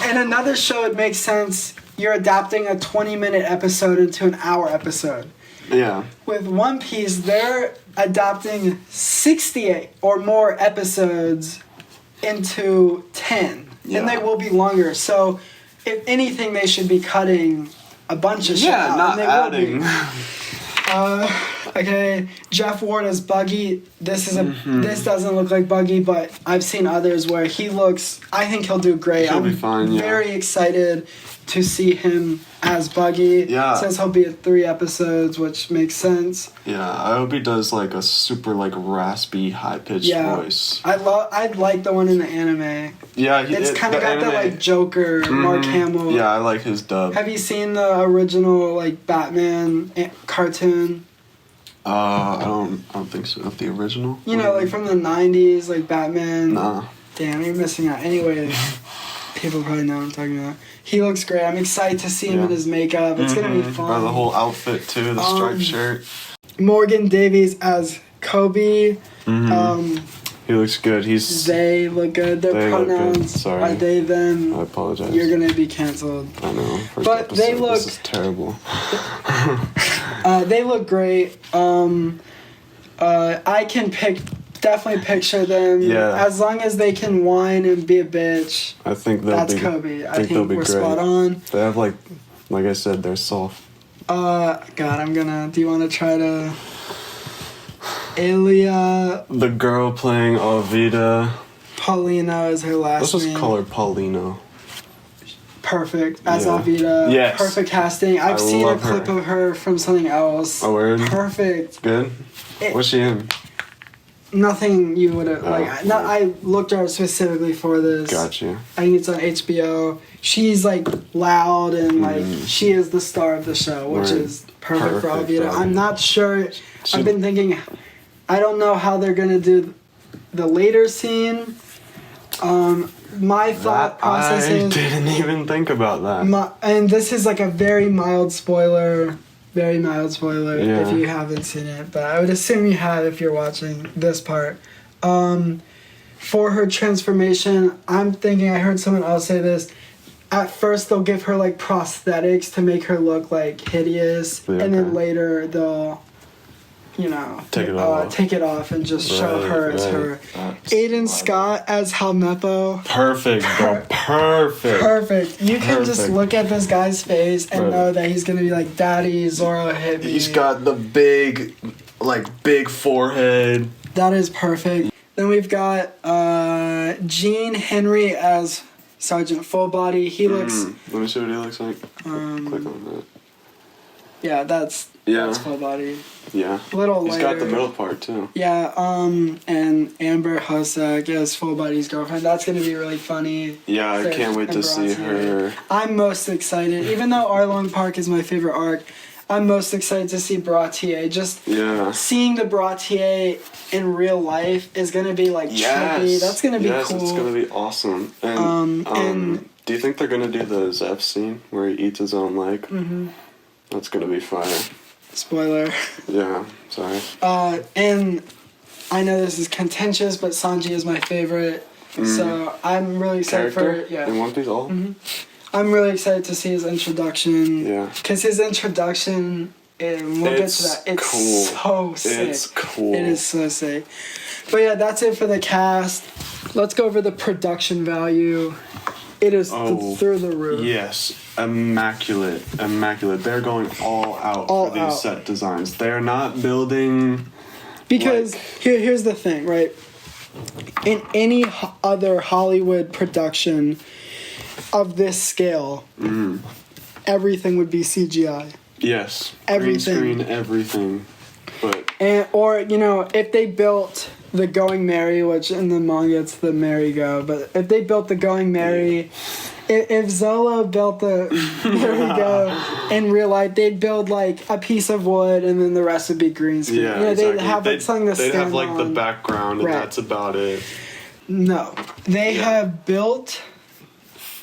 Speaker 1: In another show, it makes sense you're adapting a 20-minute episode into an hour episode.
Speaker 2: Yeah.
Speaker 1: With One Piece, they're adapting 60 or more episodes into 10. Yeah. And they will be longer. So, if anything, they should be cutting a bunch of shit out.
Speaker 2: Not adding.
Speaker 1: Okay, Jeff Ward as Buggy. This doesn't look like Buggy, but I've seen others where he looks. I think he'll do great.
Speaker 2: He'll be fine. Yeah.
Speaker 1: Very excited to see him as Buggy.
Speaker 2: Yeah.
Speaker 1: Says he'll be at 3 episodes, which makes sense.
Speaker 2: Yeah, I hope he does like a super like raspy, high pitched voice.
Speaker 1: I'd like the one in the anime.
Speaker 2: Yeah,
Speaker 1: it's kind of got that like Joker, Mark Hamill.
Speaker 2: Yeah, I like his dub.
Speaker 1: Have you seen the original like Batman cartoon?
Speaker 2: I don't think so. Of the original?
Speaker 1: You know, like from the 90s, like Batman.
Speaker 2: Nah.
Speaker 1: Damn, you're missing out. Anyway, people probably know what I'm talking about. He looks great. I'm excited to see him in his makeup. It's gonna be fun.
Speaker 2: The whole outfit too, the striped shirt.
Speaker 1: Morgan Davies as Kobe.
Speaker 2: He looks good.
Speaker 1: They look good. Their pronouns are they, them.
Speaker 2: I apologize.
Speaker 1: You're gonna be canceled.
Speaker 2: I know.
Speaker 1: But they look...
Speaker 2: This is terrible.
Speaker 1: They look great. I can definitely picture them.
Speaker 2: Yeah.
Speaker 1: As long as they can whine and be a bitch.
Speaker 2: I think
Speaker 1: that's Kobe. I think we're spot on.
Speaker 2: They have like I said, they're soft.
Speaker 1: God, do you want to try to... Elia...
Speaker 2: The girl playing Alvida.
Speaker 1: Paulino is her last name.
Speaker 2: Let's just call her Paulino.
Speaker 1: Perfect. As Alvida.
Speaker 2: Yes.
Speaker 1: Perfect casting. I've seen a clip of her from something else.
Speaker 2: Oh, word? Perfect. Good? What's she in?
Speaker 1: Nothing you would have... I looked her up specifically for this.
Speaker 2: Gotcha.
Speaker 1: I think it's on HBO. She's, like, loud and, like, she is the star of the show, which is perfect for Alvida. I'm not sure... I've been thinking... I don't know how they're going to do the later scene. My thought process is...
Speaker 2: I didn't even think about that.
Speaker 1: And this is like a very mild spoiler if you haven't seen it. But I would assume you have if you're watching this part. For her transformation, I'm thinking, I heard someone else say this, at first they'll give her like prosthetics to make her look like hideous. Yeah, and then later they'll... take it off and just show her as her. Aiden Scott as Halmepo.
Speaker 2: Perfect, bro.
Speaker 1: Perfect. You can just look at this guy's face and know that he's gonna be like, Daddy, Zoro hit me.
Speaker 2: He's got the big forehead.
Speaker 1: That is perfect. Then we've got Gene Henry as Sergeant Fullbody. He looks...
Speaker 2: Let me see what he looks like. Click on that.
Speaker 1: Yeah, that's Fullbody.
Speaker 2: Yeah. He's got the middle part too.
Speaker 1: Yeah, and Amber Hossack as Fullbody's girlfriend. That's gonna be really funny.
Speaker 2: Yeah, I can't wait to see her.
Speaker 1: I'm most excited. Even though Arlong Park is my favorite arc, I'm most excited to see Baratie. Just seeing the Baratie in real life is gonna be like trippy. That's gonna be cool.
Speaker 2: Yes, it's gonna be awesome. And do you think they're gonna do the Zeph scene where he eats his own leg? Mm-hmm. That's gonna be fire.
Speaker 1: Spoiler.
Speaker 2: Yeah, sorry.
Speaker 1: And I know this is contentious, but Sanji is my favorite. So I'm really excited
Speaker 2: in One Piece all?
Speaker 1: I'm really excited to see his introduction.
Speaker 2: Yeah.
Speaker 1: Because his introduction, and we'll get to that, it's cool. So sick.
Speaker 2: It's cool.
Speaker 1: It is so sick. But yeah, that's it for the cast. Let's go over the production value. It is through the roof.
Speaker 2: Yes. Immaculate. They're going all out for these set designs. They're not building...
Speaker 1: Because here's the thing, right? In any other Hollywood production of this scale, everything would be CGI.
Speaker 2: Yes.
Speaker 1: Everything.
Speaker 2: Green screen, everything. But...
Speaker 1: Or, if they built the Going Merry, which in the manga it's the Merry-Go, but if they built the Going Merry, if Zola built the Merry-Go in real life, they'd build like a piece of wood and then the rest would be green screen.
Speaker 2: Yeah,
Speaker 1: you know,
Speaker 2: exactly.
Speaker 1: they'd have like something to stand
Speaker 2: They'd have like
Speaker 1: on.
Speaker 2: the background and
Speaker 1: Right.
Speaker 2: that's about it.
Speaker 1: No, they have built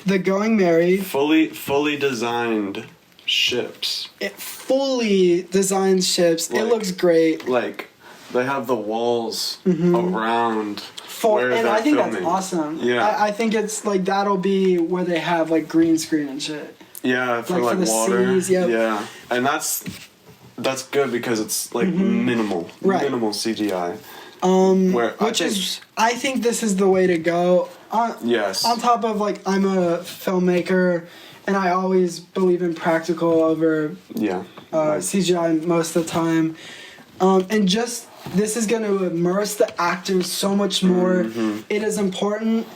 Speaker 1: the Going Merry.
Speaker 2: Fully designed ships.
Speaker 1: Fully designed ships. It looks great.
Speaker 2: Like, they have the walls around where
Speaker 1: And
Speaker 2: they're
Speaker 1: I think
Speaker 2: filming.
Speaker 1: that's awesome.
Speaker 2: Yeah.
Speaker 1: I think it's like that'll be where they have like green screen and shit.
Speaker 2: Yeah, for
Speaker 1: like
Speaker 2: like
Speaker 1: for the
Speaker 2: water.
Speaker 1: seas, yep.
Speaker 2: Yeah. And that's good because it's like minimal.
Speaker 1: Right.
Speaker 2: Minimal CGI.
Speaker 1: I think this is the way to go.
Speaker 2: Yes.
Speaker 1: On top of like I'm a filmmaker and I always believe in practical over CGI most of the time. And just this is going to immerse the actors so much more. It is important,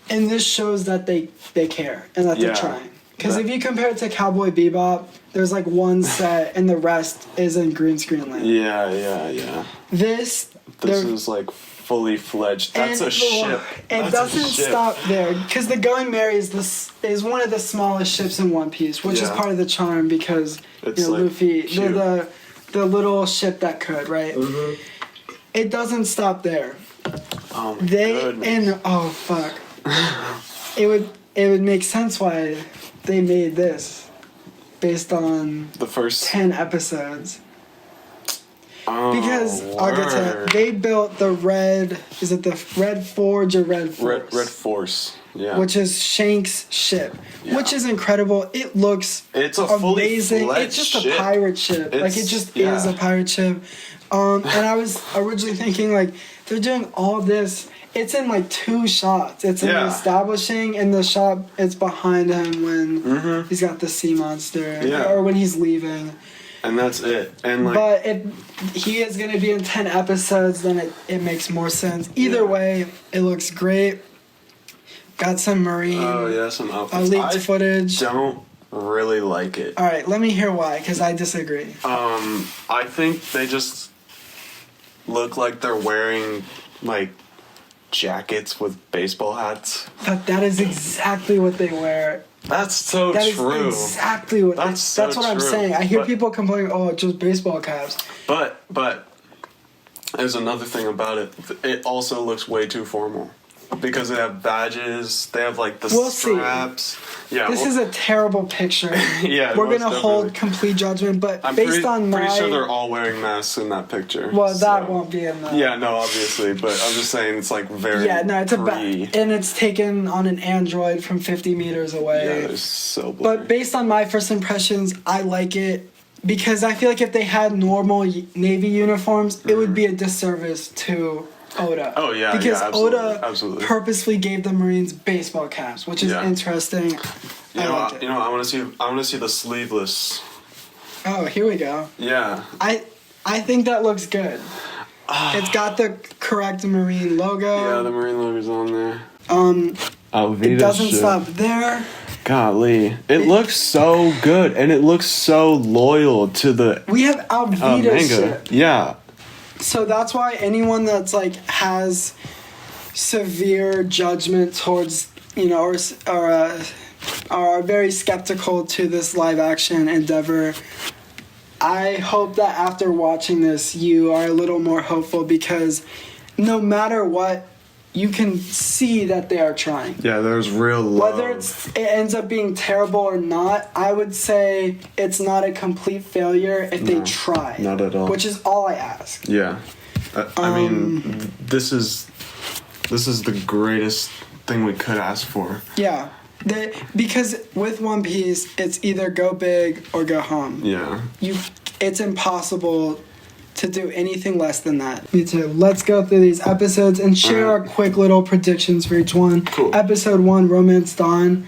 Speaker 1: and this shows that they care and that they're trying. Because if you compare it to Cowboy Bebop, there's like one set and the rest is in green screen land.
Speaker 2: Yeah.
Speaker 1: This
Speaker 2: is like fully fledged. That's a ship.
Speaker 1: It doesn't stop there because the Going Merry is one of the smallest ships in One Piece, which is part of the charm because
Speaker 2: it's like
Speaker 1: Luffy,
Speaker 2: cute.
Speaker 1: the little ship that could, right? It doesn't stop there.
Speaker 2: Oh my goodness.
Speaker 1: Fuck. it would make sense why they made this based on
Speaker 2: the first
Speaker 1: 10 episodes.
Speaker 2: Oh,
Speaker 1: Because I'll get to it. They built the Red Forge or Red Force?
Speaker 2: Red Force, yeah.
Speaker 1: Which is Shank's ship, which is incredible. It looks
Speaker 2: it's
Speaker 1: amazing. It's just
Speaker 2: ship.
Speaker 1: a pirate ship. Like it just is a pirate ship. And I was originally thinking like they're doing all this. It's in like 2 shots. It's in the establishing and the shot. It's behind him when he's got the sea monster or when he's leaving.
Speaker 2: And that's it. And like,
Speaker 1: but if he is going to be in 10 episodes, then it makes more sense. Either way, it looks great. Got some marine.
Speaker 2: Oh yeah, some outfits.
Speaker 1: Leaked footage.
Speaker 2: Don't really like it.
Speaker 1: All right, let me hear why, because I disagree.
Speaker 2: I think they just look like they're wearing like jackets with baseball hats.
Speaker 1: But that is exactly what they wear.
Speaker 2: That's so
Speaker 1: that
Speaker 2: true.
Speaker 1: Is exactly what. That's what I'm saying. I hear people complaining, "Oh, it's just baseball caps."
Speaker 2: But there's another thing about it. It also looks way too formal because they have badges. They have like the straps.
Speaker 1: See.
Speaker 2: Yeah,
Speaker 1: this is a terrible picture.
Speaker 2: Yeah,
Speaker 1: we're gonna hold complete judgment, but I'm pretty
Speaker 2: sure they're all wearing masks in that picture.
Speaker 1: Well, that won't be in the.
Speaker 2: Yeah, no, obviously, but I'm just saying it's like very.
Speaker 1: Yeah, no, it's and it's taken on an Android from 50 meters away.
Speaker 2: Yeah, it's so blurry.
Speaker 1: But based on my first impressions, I like it because I feel like if they had normal Navy uniforms, it would be a disservice to Oda.
Speaker 2: Oh yeah,
Speaker 1: because
Speaker 2: absolutely.
Speaker 1: Oda purposely gave the Marines baseball caps, which is interesting.
Speaker 2: I want to see the sleeveless.
Speaker 1: Oh, here we go.
Speaker 2: Yeah.
Speaker 1: I think that looks good. It's got the correct Marine logo.
Speaker 2: Yeah, the Marine logo's on there.
Speaker 3: Alvida
Speaker 1: it doesn't stop there.
Speaker 3: Golly, it looks so good, and it looks so loyal to the.
Speaker 1: We have Alvida
Speaker 3: manga.
Speaker 1: ship.
Speaker 3: Yeah.
Speaker 1: So that's why anyone that's like has severe judgment towards or are very skeptical to this live action endeavor, I hope that after watching this you are a little more hopeful because no matter what, you can see that they are trying.
Speaker 2: Yeah, there's real love.
Speaker 1: Whether it ends up being terrible or not, I would say it's not a complete failure if they try.
Speaker 2: Not at all.
Speaker 1: Which is all I ask.
Speaker 2: Yeah. I mean, this is the greatest thing we could ask for.
Speaker 1: Yeah. Because with One Piece, it's either go big or go home.
Speaker 2: Yeah.
Speaker 1: It's impossible to do anything less than that. Me too. Let's go through these episodes and share our quick little predictions for each one.
Speaker 2: Cool.
Speaker 1: Episode 1, Romance Dawn.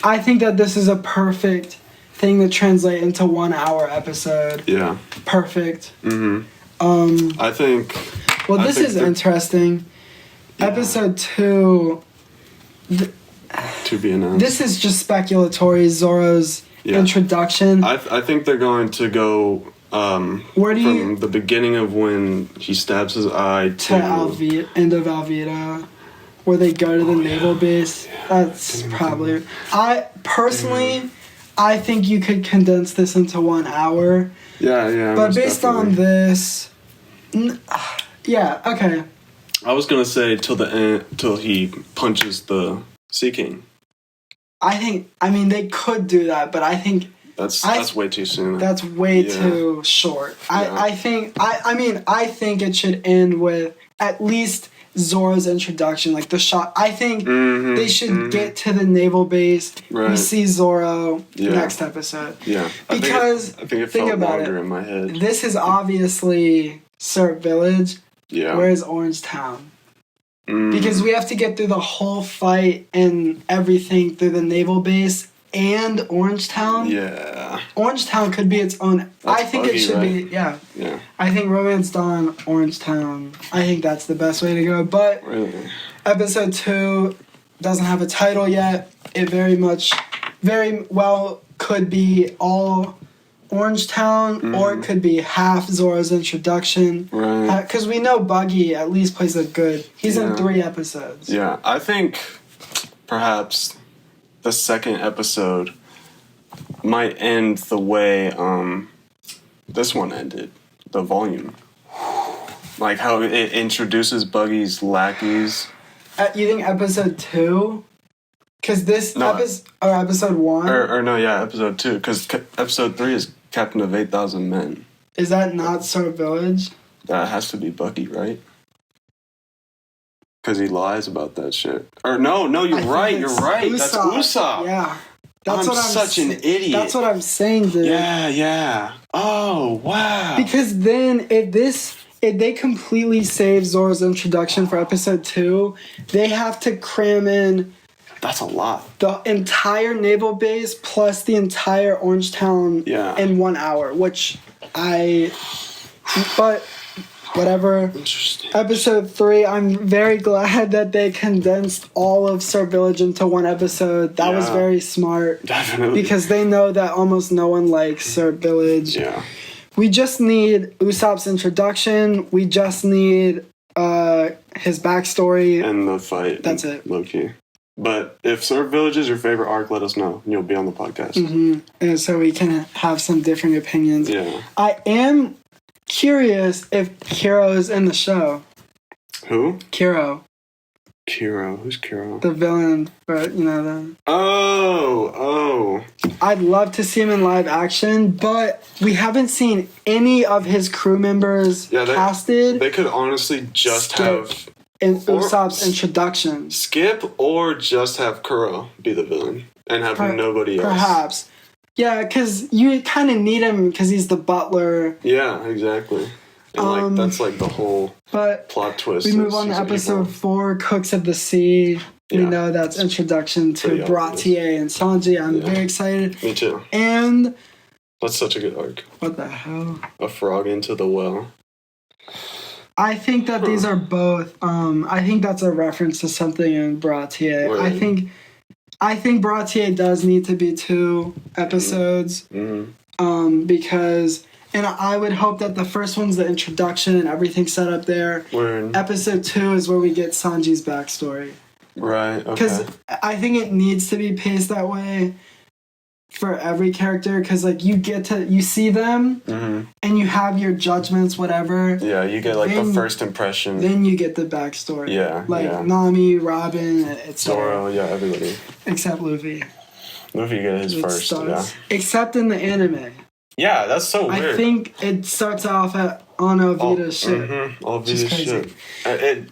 Speaker 1: I think that this is a perfect thing to translate into 1 hour episode.
Speaker 2: Yeah.
Speaker 1: Perfect.
Speaker 2: I think.
Speaker 1: Well, this is interesting. Yeah. Episode 2.
Speaker 2: To be announced.
Speaker 1: This is just speculatory. Zoro's introduction.
Speaker 2: I think they're going to go
Speaker 1: Where do you...
Speaker 2: From the beginning of when he stabs his eye
Speaker 1: to Alvida, end of Alvida, where they go to the naval base. That's probably... I think you could condense this into 1 hour.
Speaker 2: Yeah.
Speaker 1: But based on this... Yeah, okay.
Speaker 2: I was going to say till the end, till he punches the Sea King.
Speaker 1: I mean, they could do that, but I think...
Speaker 2: That's way too soon.
Speaker 1: That's way too short.
Speaker 2: Yeah.
Speaker 1: I think it should end with at least Zoro's introduction, like the shot. I think they should get to the naval base.
Speaker 2: Right.
Speaker 1: We see Zoro next episode.
Speaker 2: Yeah.
Speaker 1: Because
Speaker 2: I think it felt longer in my head.
Speaker 1: This is obviously Syrup Village.
Speaker 2: Yeah.
Speaker 1: Where's Orange Town? Because we have to get through the whole fight and everything through the naval base and Orange Town.
Speaker 2: Yeah.
Speaker 1: Orange Town could be its own.
Speaker 2: That's
Speaker 1: I think
Speaker 2: buggy,
Speaker 1: it should
Speaker 2: right?
Speaker 1: be. Yeah.
Speaker 2: Yeah.
Speaker 1: I think Romance Dawn, Orange Town. I think that's the best way to go. But
Speaker 2: Really?
Speaker 1: episode 2 doesn't have a title yet. It very well could be all Orange Town, or it could be half Zoro's introduction.
Speaker 2: Right.
Speaker 1: Because we know Buggy at least plays a good. He's in 3 episodes.
Speaker 2: Yeah. I think perhaps the second episode might end the way this one ended, the volume. Like how it introduces Buggy's lackeys.
Speaker 1: You think episode 2? Because episode 1?
Speaker 2: Episode 2. Because episode 3 is Captain of 8,000 Men.
Speaker 1: Is that not Syrup Village?
Speaker 2: That has to be Buggy, right? Because he lies about that shit. Or no, you're right.
Speaker 1: Usopp.
Speaker 2: That's Usopp.
Speaker 1: Yeah.
Speaker 2: I'm such an idiot.
Speaker 1: That's what I'm saying, dude.
Speaker 2: Yeah. Oh, wow.
Speaker 1: Because then if they completely save Zoro's introduction for episode 2, they have to cram in...
Speaker 2: That's a lot.
Speaker 1: The entire naval base plus the entire Orange Town in 1 hour, but whatever.
Speaker 2: Interesting.
Speaker 1: Episode 3, I'm very glad that they condensed all of Syrup Village into 1 episode. That was very smart.
Speaker 2: Definitely.
Speaker 1: Because they know that almost no one likes Syrup Village.
Speaker 2: Yeah.
Speaker 1: We just need Usopp's introduction. We just need his backstory.
Speaker 2: And the fight.
Speaker 1: That's it.
Speaker 2: Low-key. But if Syrup Village is your favorite arc, let us know. And you'll be on the podcast.
Speaker 1: Mm-hmm. And so we can have some different opinions.
Speaker 2: Yeah.
Speaker 1: I am curious if Echiro is in the show.
Speaker 2: Who?
Speaker 1: Echiro.
Speaker 2: Who's Echiro?
Speaker 1: The villain, but
Speaker 2: Oh.
Speaker 1: I'd love to see him in live action, but we haven't seen any of his crew members casted.
Speaker 2: They could honestly just have...
Speaker 1: in Usopp's introduction.
Speaker 2: Skip or just have Kuro be the villain and have nobody else.
Speaker 1: Perhaps. Yeah, because you kind of need him because he's the butler.
Speaker 2: Yeah, exactly. And that's like the whole plot twist.
Speaker 1: We move on to episode 4, Cooks of the Sea. We know that's introduction to Baratie and Sanji. I'm very excited.
Speaker 2: Me too.
Speaker 1: And...
Speaker 2: that's such a good arc.
Speaker 1: What the hell?
Speaker 2: A frog into the well.
Speaker 1: I think that these are both. I think that's a reference to something in Baratie.
Speaker 2: Right.
Speaker 1: I think Baratie does need to be 2 episodes.
Speaker 2: Mm-hmm.
Speaker 1: Because, and I would hope that the first one's the introduction and everything set up there. Episode 2 is where we get Sanji's backstory.
Speaker 2: Right. Okay.
Speaker 1: Because I think it needs to be paced that way for every character, because you see them and you have your judgments, whatever.
Speaker 2: Yeah, you get the first impression.
Speaker 1: Then you get the backstory.
Speaker 2: Yeah.
Speaker 1: Nami, Robin, etc.
Speaker 2: Zoro, everybody.
Speaker 1: Except Luffy.
Speaker 2: Luffy get his first,
Speaker 1: Except in the anime.
Speaker 2: Yeah, that's so weird.
Speaker 1: I think it starts off on Alvida's ship.
Speaker 2: Alvida's ship.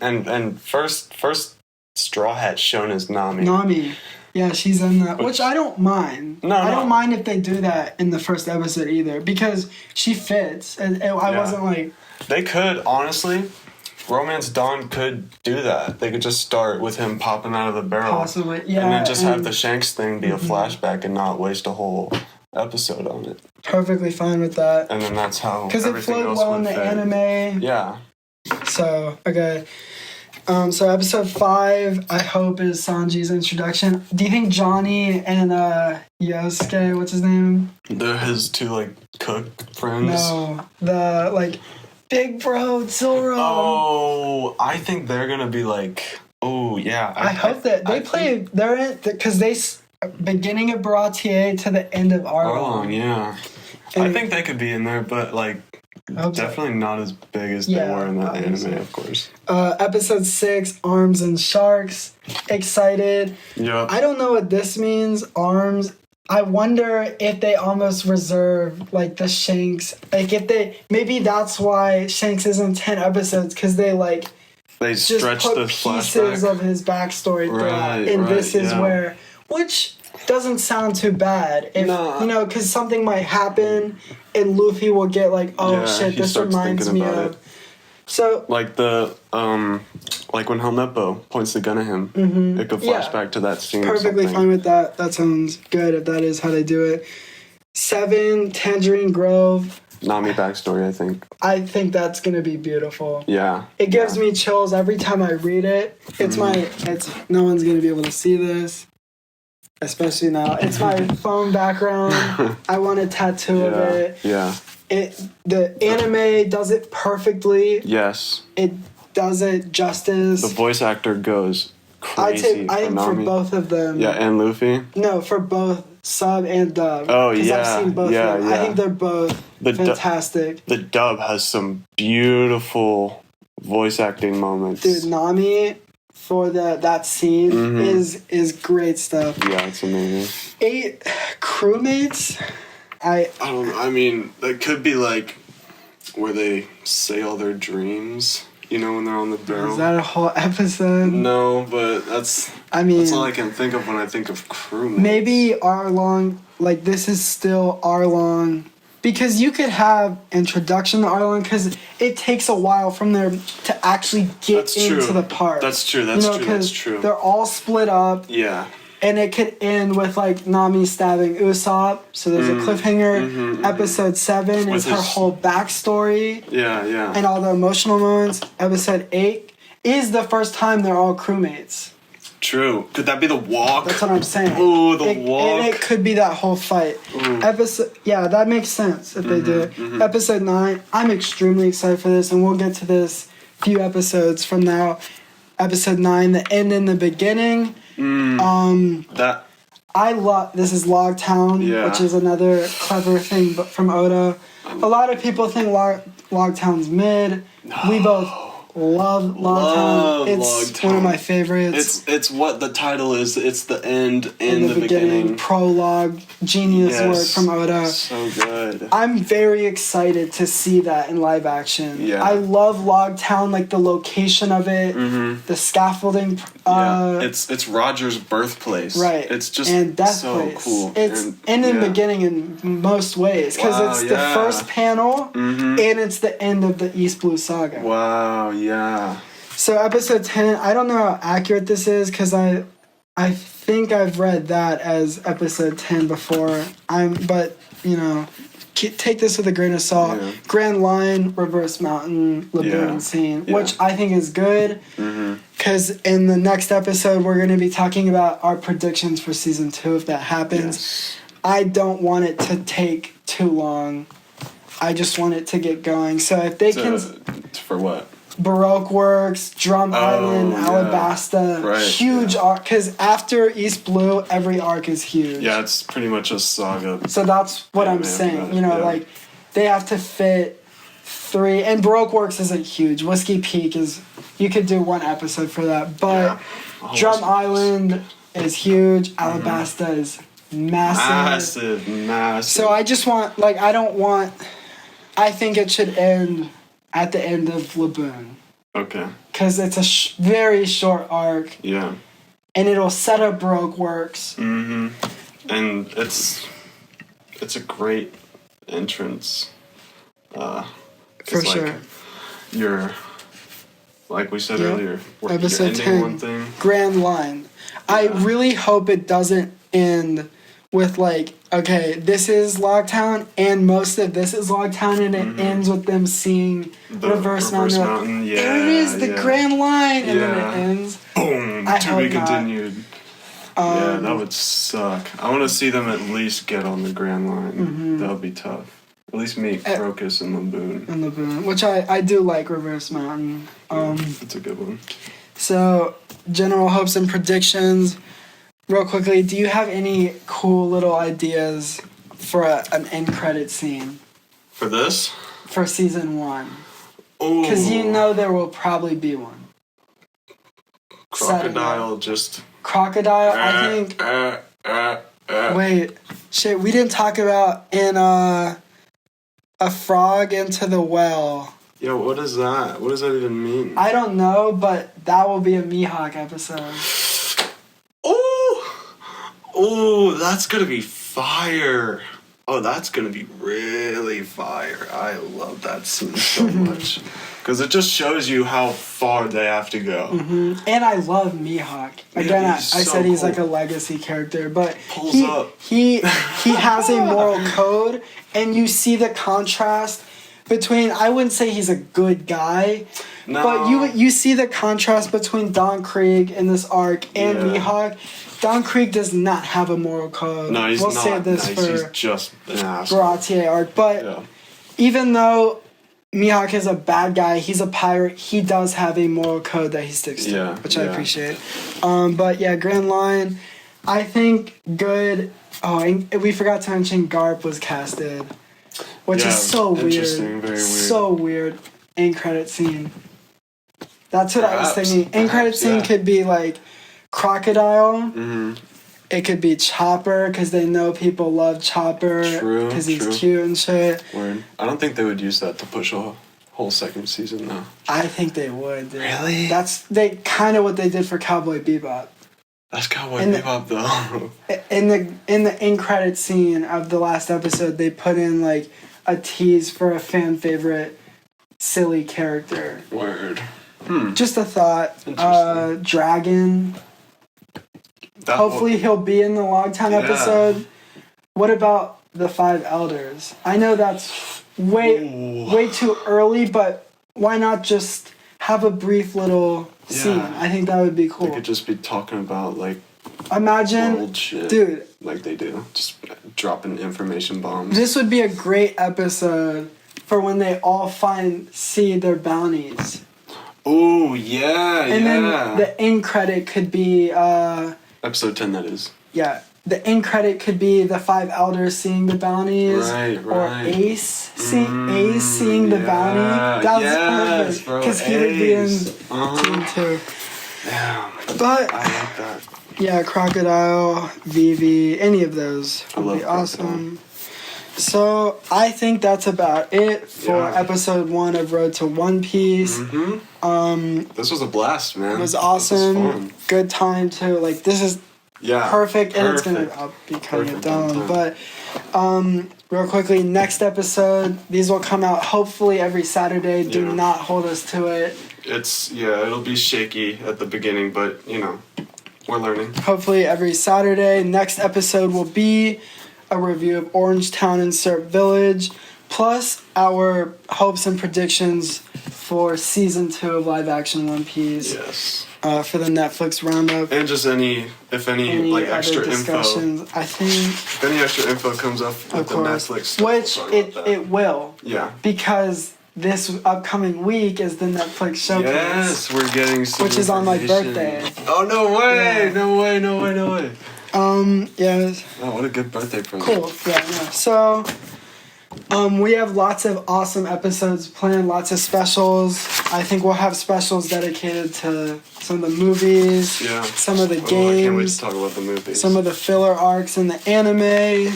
Speaker 2: And first Straw Hat shown as Nami.
Speaker 1: Nami. Yeah, she's in that, which I don't mind. I don't mind if they do that in the first episode either, because she fits. And I wasn't like...
Speaker 2: They could, honestly, Romance Dawn could do that. They could just start with him popping out of the barrel.
Speaker 1: Possibly, yeah.
Speaker 2: And then just have the Shanks thing be a flashback and not waste a whole episode on it.
Speaker 1: Perfectly fine with that.
Speaker 2: And then that's how
Speaker 1: because it flowed well in the anime.
Speaker 2: Yeah.
Speaker 1: So, okay. So episode 5, I hope, is Sanji's introduction. Do you think Johnny and Yosuke, what's his name?
Speaker 2: They're his two, like, cook friends?
Speaker 1: No, the, like, big bro, Zoro.
Speaker 2: Oh, I think they're gonna be like, oh, yeah.
Speaker 1: I hope that they play, they're in, because they, beginning of Baratie to the end of Arlong.
Speaker 2: Arlong, yeah.
Speaker 1: And
Speaker 2: I think they could be in there, but, like, definitely not as big as they were in that anime, of course.
Speaker 1: Episode 6, Arms and Sharks. Excited.
Speaker 2: Yeah.
Speaker 1: I don't know what this means, Arms. I wonder if they almost reserve, like, the Shanks. Like, if they... Maybe that's why Shanks is in 10 episodes, because they, like...
Speaker 2: They
Speaker 1: just
Speaker 2: stretch
Speaker 1: put
Speaker 2: the
Speaker 1: pieces
Speaker 2: flashback.
Speaker 1: of his backstory throughout.
Speaker 2: Right,
Speaker 1: and
Speaker 2: right,
Speaker 1: this is
Speaker 2: yeah.
Speaker 1: where... Which doesn't sound too bad. If,
Speaker 2: No.
Speaker 1: you know, because something might happen, and Luffy will get, like, oh,
Speaker 2: Yeah,
Speaker 1: shit,
Speaker 2: he
Speaker 1: this
Speaker 2: starts
Speaker 1: reminds
Speaker 2: thinking
Speaker 1: me
Speaker 2: about
Speaker 1: of...
Speaker 2: it.
Speaker 1: So...
Speaker 2: Like like when Helmeppo points the gun at him, it could flash back to that scene.
Speaker 1: Perfectly
Speaker 2: or something.
Speaker 1: fine with that. That sounds good if that is how they do it. 7, Tangerine Grove.
Speaker 2: Nami backstory, I think.
Speaker 1: I think that's gonna be beautiful.
Speaker 2: Yeah.
Speaker 1: It gives me chills every time I read it. It's no one's gonna be able to see this. Especially now. It's my phone background. I want a tattoo of it.
Speaker 2: Yeah.
Speaker 1: The anime does it perfectly.
Speaker 2: Yes.
Speaker 1: It does it justice.
Speaker 2: The voice actor goes crazy.
Speaker 1: I think for
Speaker 2: Nami.
Speaker 1: both of them.
Speaker 2: Yeah, and Luffy.
Speaker 1: No, for both sub and dub.
Speaker 2: Oh,
Speaker 1: Because
Speaker 2: yeah,
Speaker 1: I've seen both
Speaker 2: yeah,
Speaker 1: of them.
Speaker 2: yeah.
Speaker 1: I think they're both fantastic.
Speaker 2: The dub has some beautiful voice acting moments.
Speaker 1: Dude, Nami for that scene is great stuff.
Speaker 2: Yeah, it's amazing.
Speaker 1: 8 crewmates.
Speaker 2: I mean, it could be like where they say all their dreams. You know, when they're on the barrel.
Speaker 1: Is that a whole episode?
Speaker 2: No, but that's all I can think of when I think of crewmates.
Speaker 1: Maybe Arlong, like this is still Arlong. Because you could have introduction to Arlong, because it takes a while from there to actually get into the part.
Speaker 2: That's true, that's true.
Speaker 1: They're all split up.
Speaker 2: Yeah.
Speaker 1: And it could end with, like, Nami stabbing Usopp. So there's a cliffhanger. Episode 7 is her whole backstory.
Speaker 2: Yeah, yeah.
Speaker 1: And all the emotional moments. Episode 8 is the first time they're all crewmates.
Speaker 2: True. Could that be the walk?
Speaker 1: That's what I'm saying.
Speaker 2: Ooh, the walk.
Speaker 1: And it could be that whole fight. Yeah, that makes sense if they do it. Episode 9, I'm extremely excited for this, and we'll get to this few episodes from now. Episode 9, the end and the beginning. I love this is Logtown, which is another clever thing but from Oda. A lot of people think Logtown's mid. We both love Logtown. It's one of my favorites.
Speaker 2: It's what the title is. It's the end and the beginning.
Speaker 1: Prologue, genius work from Oda.
Speaker 2: So good.
Speaker 1: I'm very excited to see that in live action.
Speaker 2: Yeah.
Speaker 1: I love Logtown, like the location of it, the scaffolding.
Speaker 2: It's Roger's birthplace.
Speaker 1: Right.
Speaker 2: It's just
Speaker 1: and death
Speaker 2: so
Speaker 1: place.
Speaker 2: cool.
Speaker 1: It's in the beginning in most ways because it's the first panel and it's the end of the East Blue Saga.
Speaker 2: Wow. Yeah.
Speaker 1: So episode 10, I don't know how accurate this is because I think I've read that as episode 10 before. But you know, take this with a grain of salt.
Speaker 2: Yeah.
Speaker 1: Grand Line, Reverse Mountain, Laboon scene, which I think is good. Because in the next episode, we're going to be talking about our predictions for season 2 if that happens.
Speaker 2: Yes.
Speaker 1: I don't want it to take too long. I just want it to get going. So if they can...
Speaker 2: For what?
Speaker 1: Baroque Works, Drum Island, Alabasta, huge arc. Because after East Blue, every arc is huge.
Speaker 2: Yeah, it's pretty much a saga.
Speaker 1: So that's what I'm saying. You know, like, they have to fit 3. And Baroque Works isn't huge. Whiskey Peak is... You could do 1 episode for that. But Drum Island is huge. Alabasta is massive.
Speaker 2: Massive.
Speaker 1: So I just want... Like, I don't want... I think it should end... at the end of Laboon.
Speaker 2: Okay.
Speaker 1: Because it's a very short arc.
Speaker 2: Yeah.
Speaker 1: And it'll set up Baroque Works.
Speaker 2: And it's a great entrance.
Speaker 1: For sure.
Speaker 2: You're, like we said earlier,
Speaker 1: episode
Speaker 2: you're ending
Speaker 1: 10,
Speaker 2: one thing.
Speaker 1: Grand Line. I really hope it doesn't end with like, okay, this is Logtown and most of this is Logtown, and it ends with them seeing
Speaker 2: The
Speaker 1: Reverse Mountain.
Speaker 2: Mountain, yeah.
Speaker 1: There it is, the Grand Line, and then
Speaker 2: Yeah.
Speaker 1: it ends.
Speaker 2: Boom,
Speaker 1: I
Speaker 2: to
Speaker 1: hope
Speaker 2: be
Speaker 1: not.
Speaker 2: continued. Yeah, that would suck. I want to see them at least get on the Grand Line. That would be tough. At least meet Crocus and Laboon.
Speaker 1: And Laboon, which I do like Reverse Mountain.
Speaker 2: That's a good one.
Speaker 1: So, general hopes and predictions. Real quickly, do you have any cool little ideas for an end credit scene
Speaker 2: For this?
Speaker 1: for season 1?
Speaker 2: Oh,
Speaker 1: Because you know there will probably be one.
Speaker 2: Crocodile just.
Speaker 1: Crocodile, I think. Wait, shit, we didn't talk about in a frog into the well.
Speaker 2: Yo, what is that? What does that even mean?
Speaker 1: I don't know, but that will be a Mihawk episode.
Speaker 2: Oh, that's gonna be fire. Oh, that's gonna be really fire. I love that scene so much. Because it just shows you how far they have to go.
Speaker 1: And I love Mihawk. Again, I
Speaker 2: he's so
Speaker 1: said he's
Speaker 2: cool.
Speaker 1: like a legacy character, but
Speaker 2: Pulls up.
Speaker 1: he has a moral code, and you see the contrast between, I wouldn't say he's a good guy,
Speaker 2: No.
Speaker 1: but you see the contrast between Don Krieg in this arc and
Speaker 2: Yeah.
Speaker 1: Mihawk. Don Krieg does not have a moral code.
Speaker 2: No, he's
Speaker 1: we'll
Speaker 2: not
Speaker 1: save this
Speaker 2: nice. He's
Speaker 1: for
Speaker 2: just an asshole.
Speaker 1: Baratie arc, but
Speaker 2: Yeah.
Speaker 1: even though Mihawk is a bad guy, he's a pirate, he does have a moral code that he sticks to,
Speaker 2: Yeah,
Speaker 1: which I
Speaker 2: yeah.
Speaker 1: appreciate. But yeah, Grand Line, I think good. Oh, and we forgot to mention Garp was casted, which
Speaker 2: Yeah,
Speaker 1: is so weird.
Speaker 2: interesting, very weird.
Speaker 1: So weird. End credit scene. That's what I was
Speaker 2: Perhaps,
Speaker 1: thinking. End credit
Speaker 2: perhaps,
Speaker 1: scene
Speaker 2: yeah.
Speaker 1: could be like Crocodile.
Speaker 2: Mm-hmm.
Speaker 1: It could be Chopper because they know people love Chopper
Speaker 2: True,
Speaker 1: because he's
Speaker 2: true.
Speaker 1: cute and shit.
Speaker 2: Word. I don't think they would use that to push a whole second season, though.
Speaker 1: I think they would. Dude.
Speaker 2: Really?
Speaker 1: That's they kind of what they did for Cowboy Bebop.
Speaker 2: That's Cowboy
Speaker 1: And
Speaker 2: Bebop, though.
Speaker 1: In the end credit scene of the last episode, they put in like a tease for a fan favorite silly character.
Speaker 2: Word.
Speaker 1: Just a thought.
Speaker 2: Interesting.
Speaker 1: Dragon.
Speaker 2: That
Speaker 1: Hopefully he'll be in the Logtown
Speaker 2: Yeah.
Speaker 1: episode. What about the 5 elders? I know that's way too early, but why not just have a brief little scene?
Speaker 2: Yeah.
Speaker 1: I think that would be
Speaker 2: They
Speaker 1: cool.
Speaker 2: could just be talking about, like,
Speaker 1: Imagine,
Speaker 2: old shit.
Speaker 1: dude,
Speaker 2: Like they do. Just dropping information bombs.
Speaker 1: this would be a great episode for when they all see their bounties.
Speaker 2: Oh, yeah,
Speaker 1: And
Speaker 2: yeah.
Speaker 1: then the end credit could be,
Speaker 2: Episode 10, that is.
Speaker 1: yeah, the end credit could be the 5 elders seeing the bounties.
Speaker 2: Right,
Speaker 1: Or
Speaker 2: right.
Speaker 1: Ace seeing the bounty. That was
Speaker 2: yes,
Speaker 1: perfect.
Speaker 2: bro,
Speaker 1: Because he would be in
Speaker 2: Ace.
Speaker 1: team 2.
Speaker 2: Damn.
Speaker 1: But,
Speaker 2: I like that.
Speaker 1: yeah, Crocodile, Vivi, any of those
Speaker 2: I
Speaker 1: would
Speaker 2: love
Speaker 1: be awesome. So, I think that's about it for
Speaker 2: Yeah.
Speaker 1: episode 1 of Road to One Piece.
Speaker 2: This was a blast, man.
Speaker 1: It was awesome.
Speaker 2: fun.
Speaker 1: Good time too. Like this is
Speaker 2: Yeah.
Speaker 1: perfect, and
Speaker 2: perfect.
Speaker 1: I'll be cutting it
Speaker 2: Perfect on
Speaker 1: down.
Speaker 2: time.
Speaker 1: But real quickly, next episode, these will come out hopefully every Saturday. Do
Speaker 2: Yeah.
Speaker 1: not hold us to it.
Speaker 2: It'll be shaky at the beginning, but, we're learning.
Speaker 1: Hopefully every Saturday. Next episode will be a review of Orange Town and Syrup Village, plus our hopes and predictions for season 2 of live action One Piece.
Speaker 2: Yes.
Speaker 1: For the Netflix roundup.
Speaker 2: And just any like
Speaker 1: other
Speaker 2: extra info.
Speaker 1: discussions, I think,
Speaker 2: If any extra info comes up with
Speaker 1: of
Speaker 2: the
Speaker 1: course,
Speaker 2: Netflix stuff,
Speaker 1: which
Speaker 2: we'll talk about that.
Speaker 1: it will,
Speaker 2: Yeah.
Speaker 1: because this upcoming week is the Netflix showcase,
Speaker 2: Yes, we're getting some
Speaker 1: which is on my
Speaker 2: information.
Speaker 1: birthday.
Speaker 2: Oh, no way!
Speaker 1: Yeah.
Speaker 2: No way, no way, no way.
Speaker 1: Yeah,
Speaker 2: Oh, what a good birthday present.
Speaker 1: cool. Yeah. So, we have lots of awesome episodes planned, lots of specials. I think we'll have specials dedicated to some of the movies,
Speaker 2: Yeah.
Speaker 1: some of the
Speaker 2: Oh, I can't wait
Speaker 1: games,
Speaker 2: to talk about the movies.
Speaker 1: some of the filler arcs in the anime.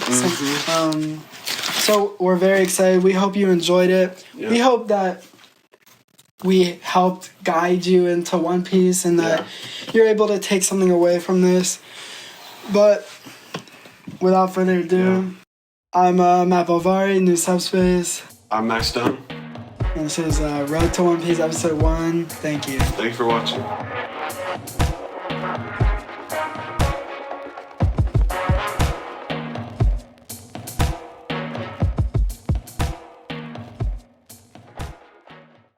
Speaker 1: So we're very excited. We hope you enjoyed it.
Speaker 2: Yeah.
Speaker 1: We hope that we helped guide you into One Piece and that you're able to take something away from this. But without further ado, I'm Matt Bolvari, new Subspace.
Speaker 2: I'm Max Stone.
Speaker 1: And this is Road to One Piece episode 1. Thank you.
Speaker 2: Thanks for watching.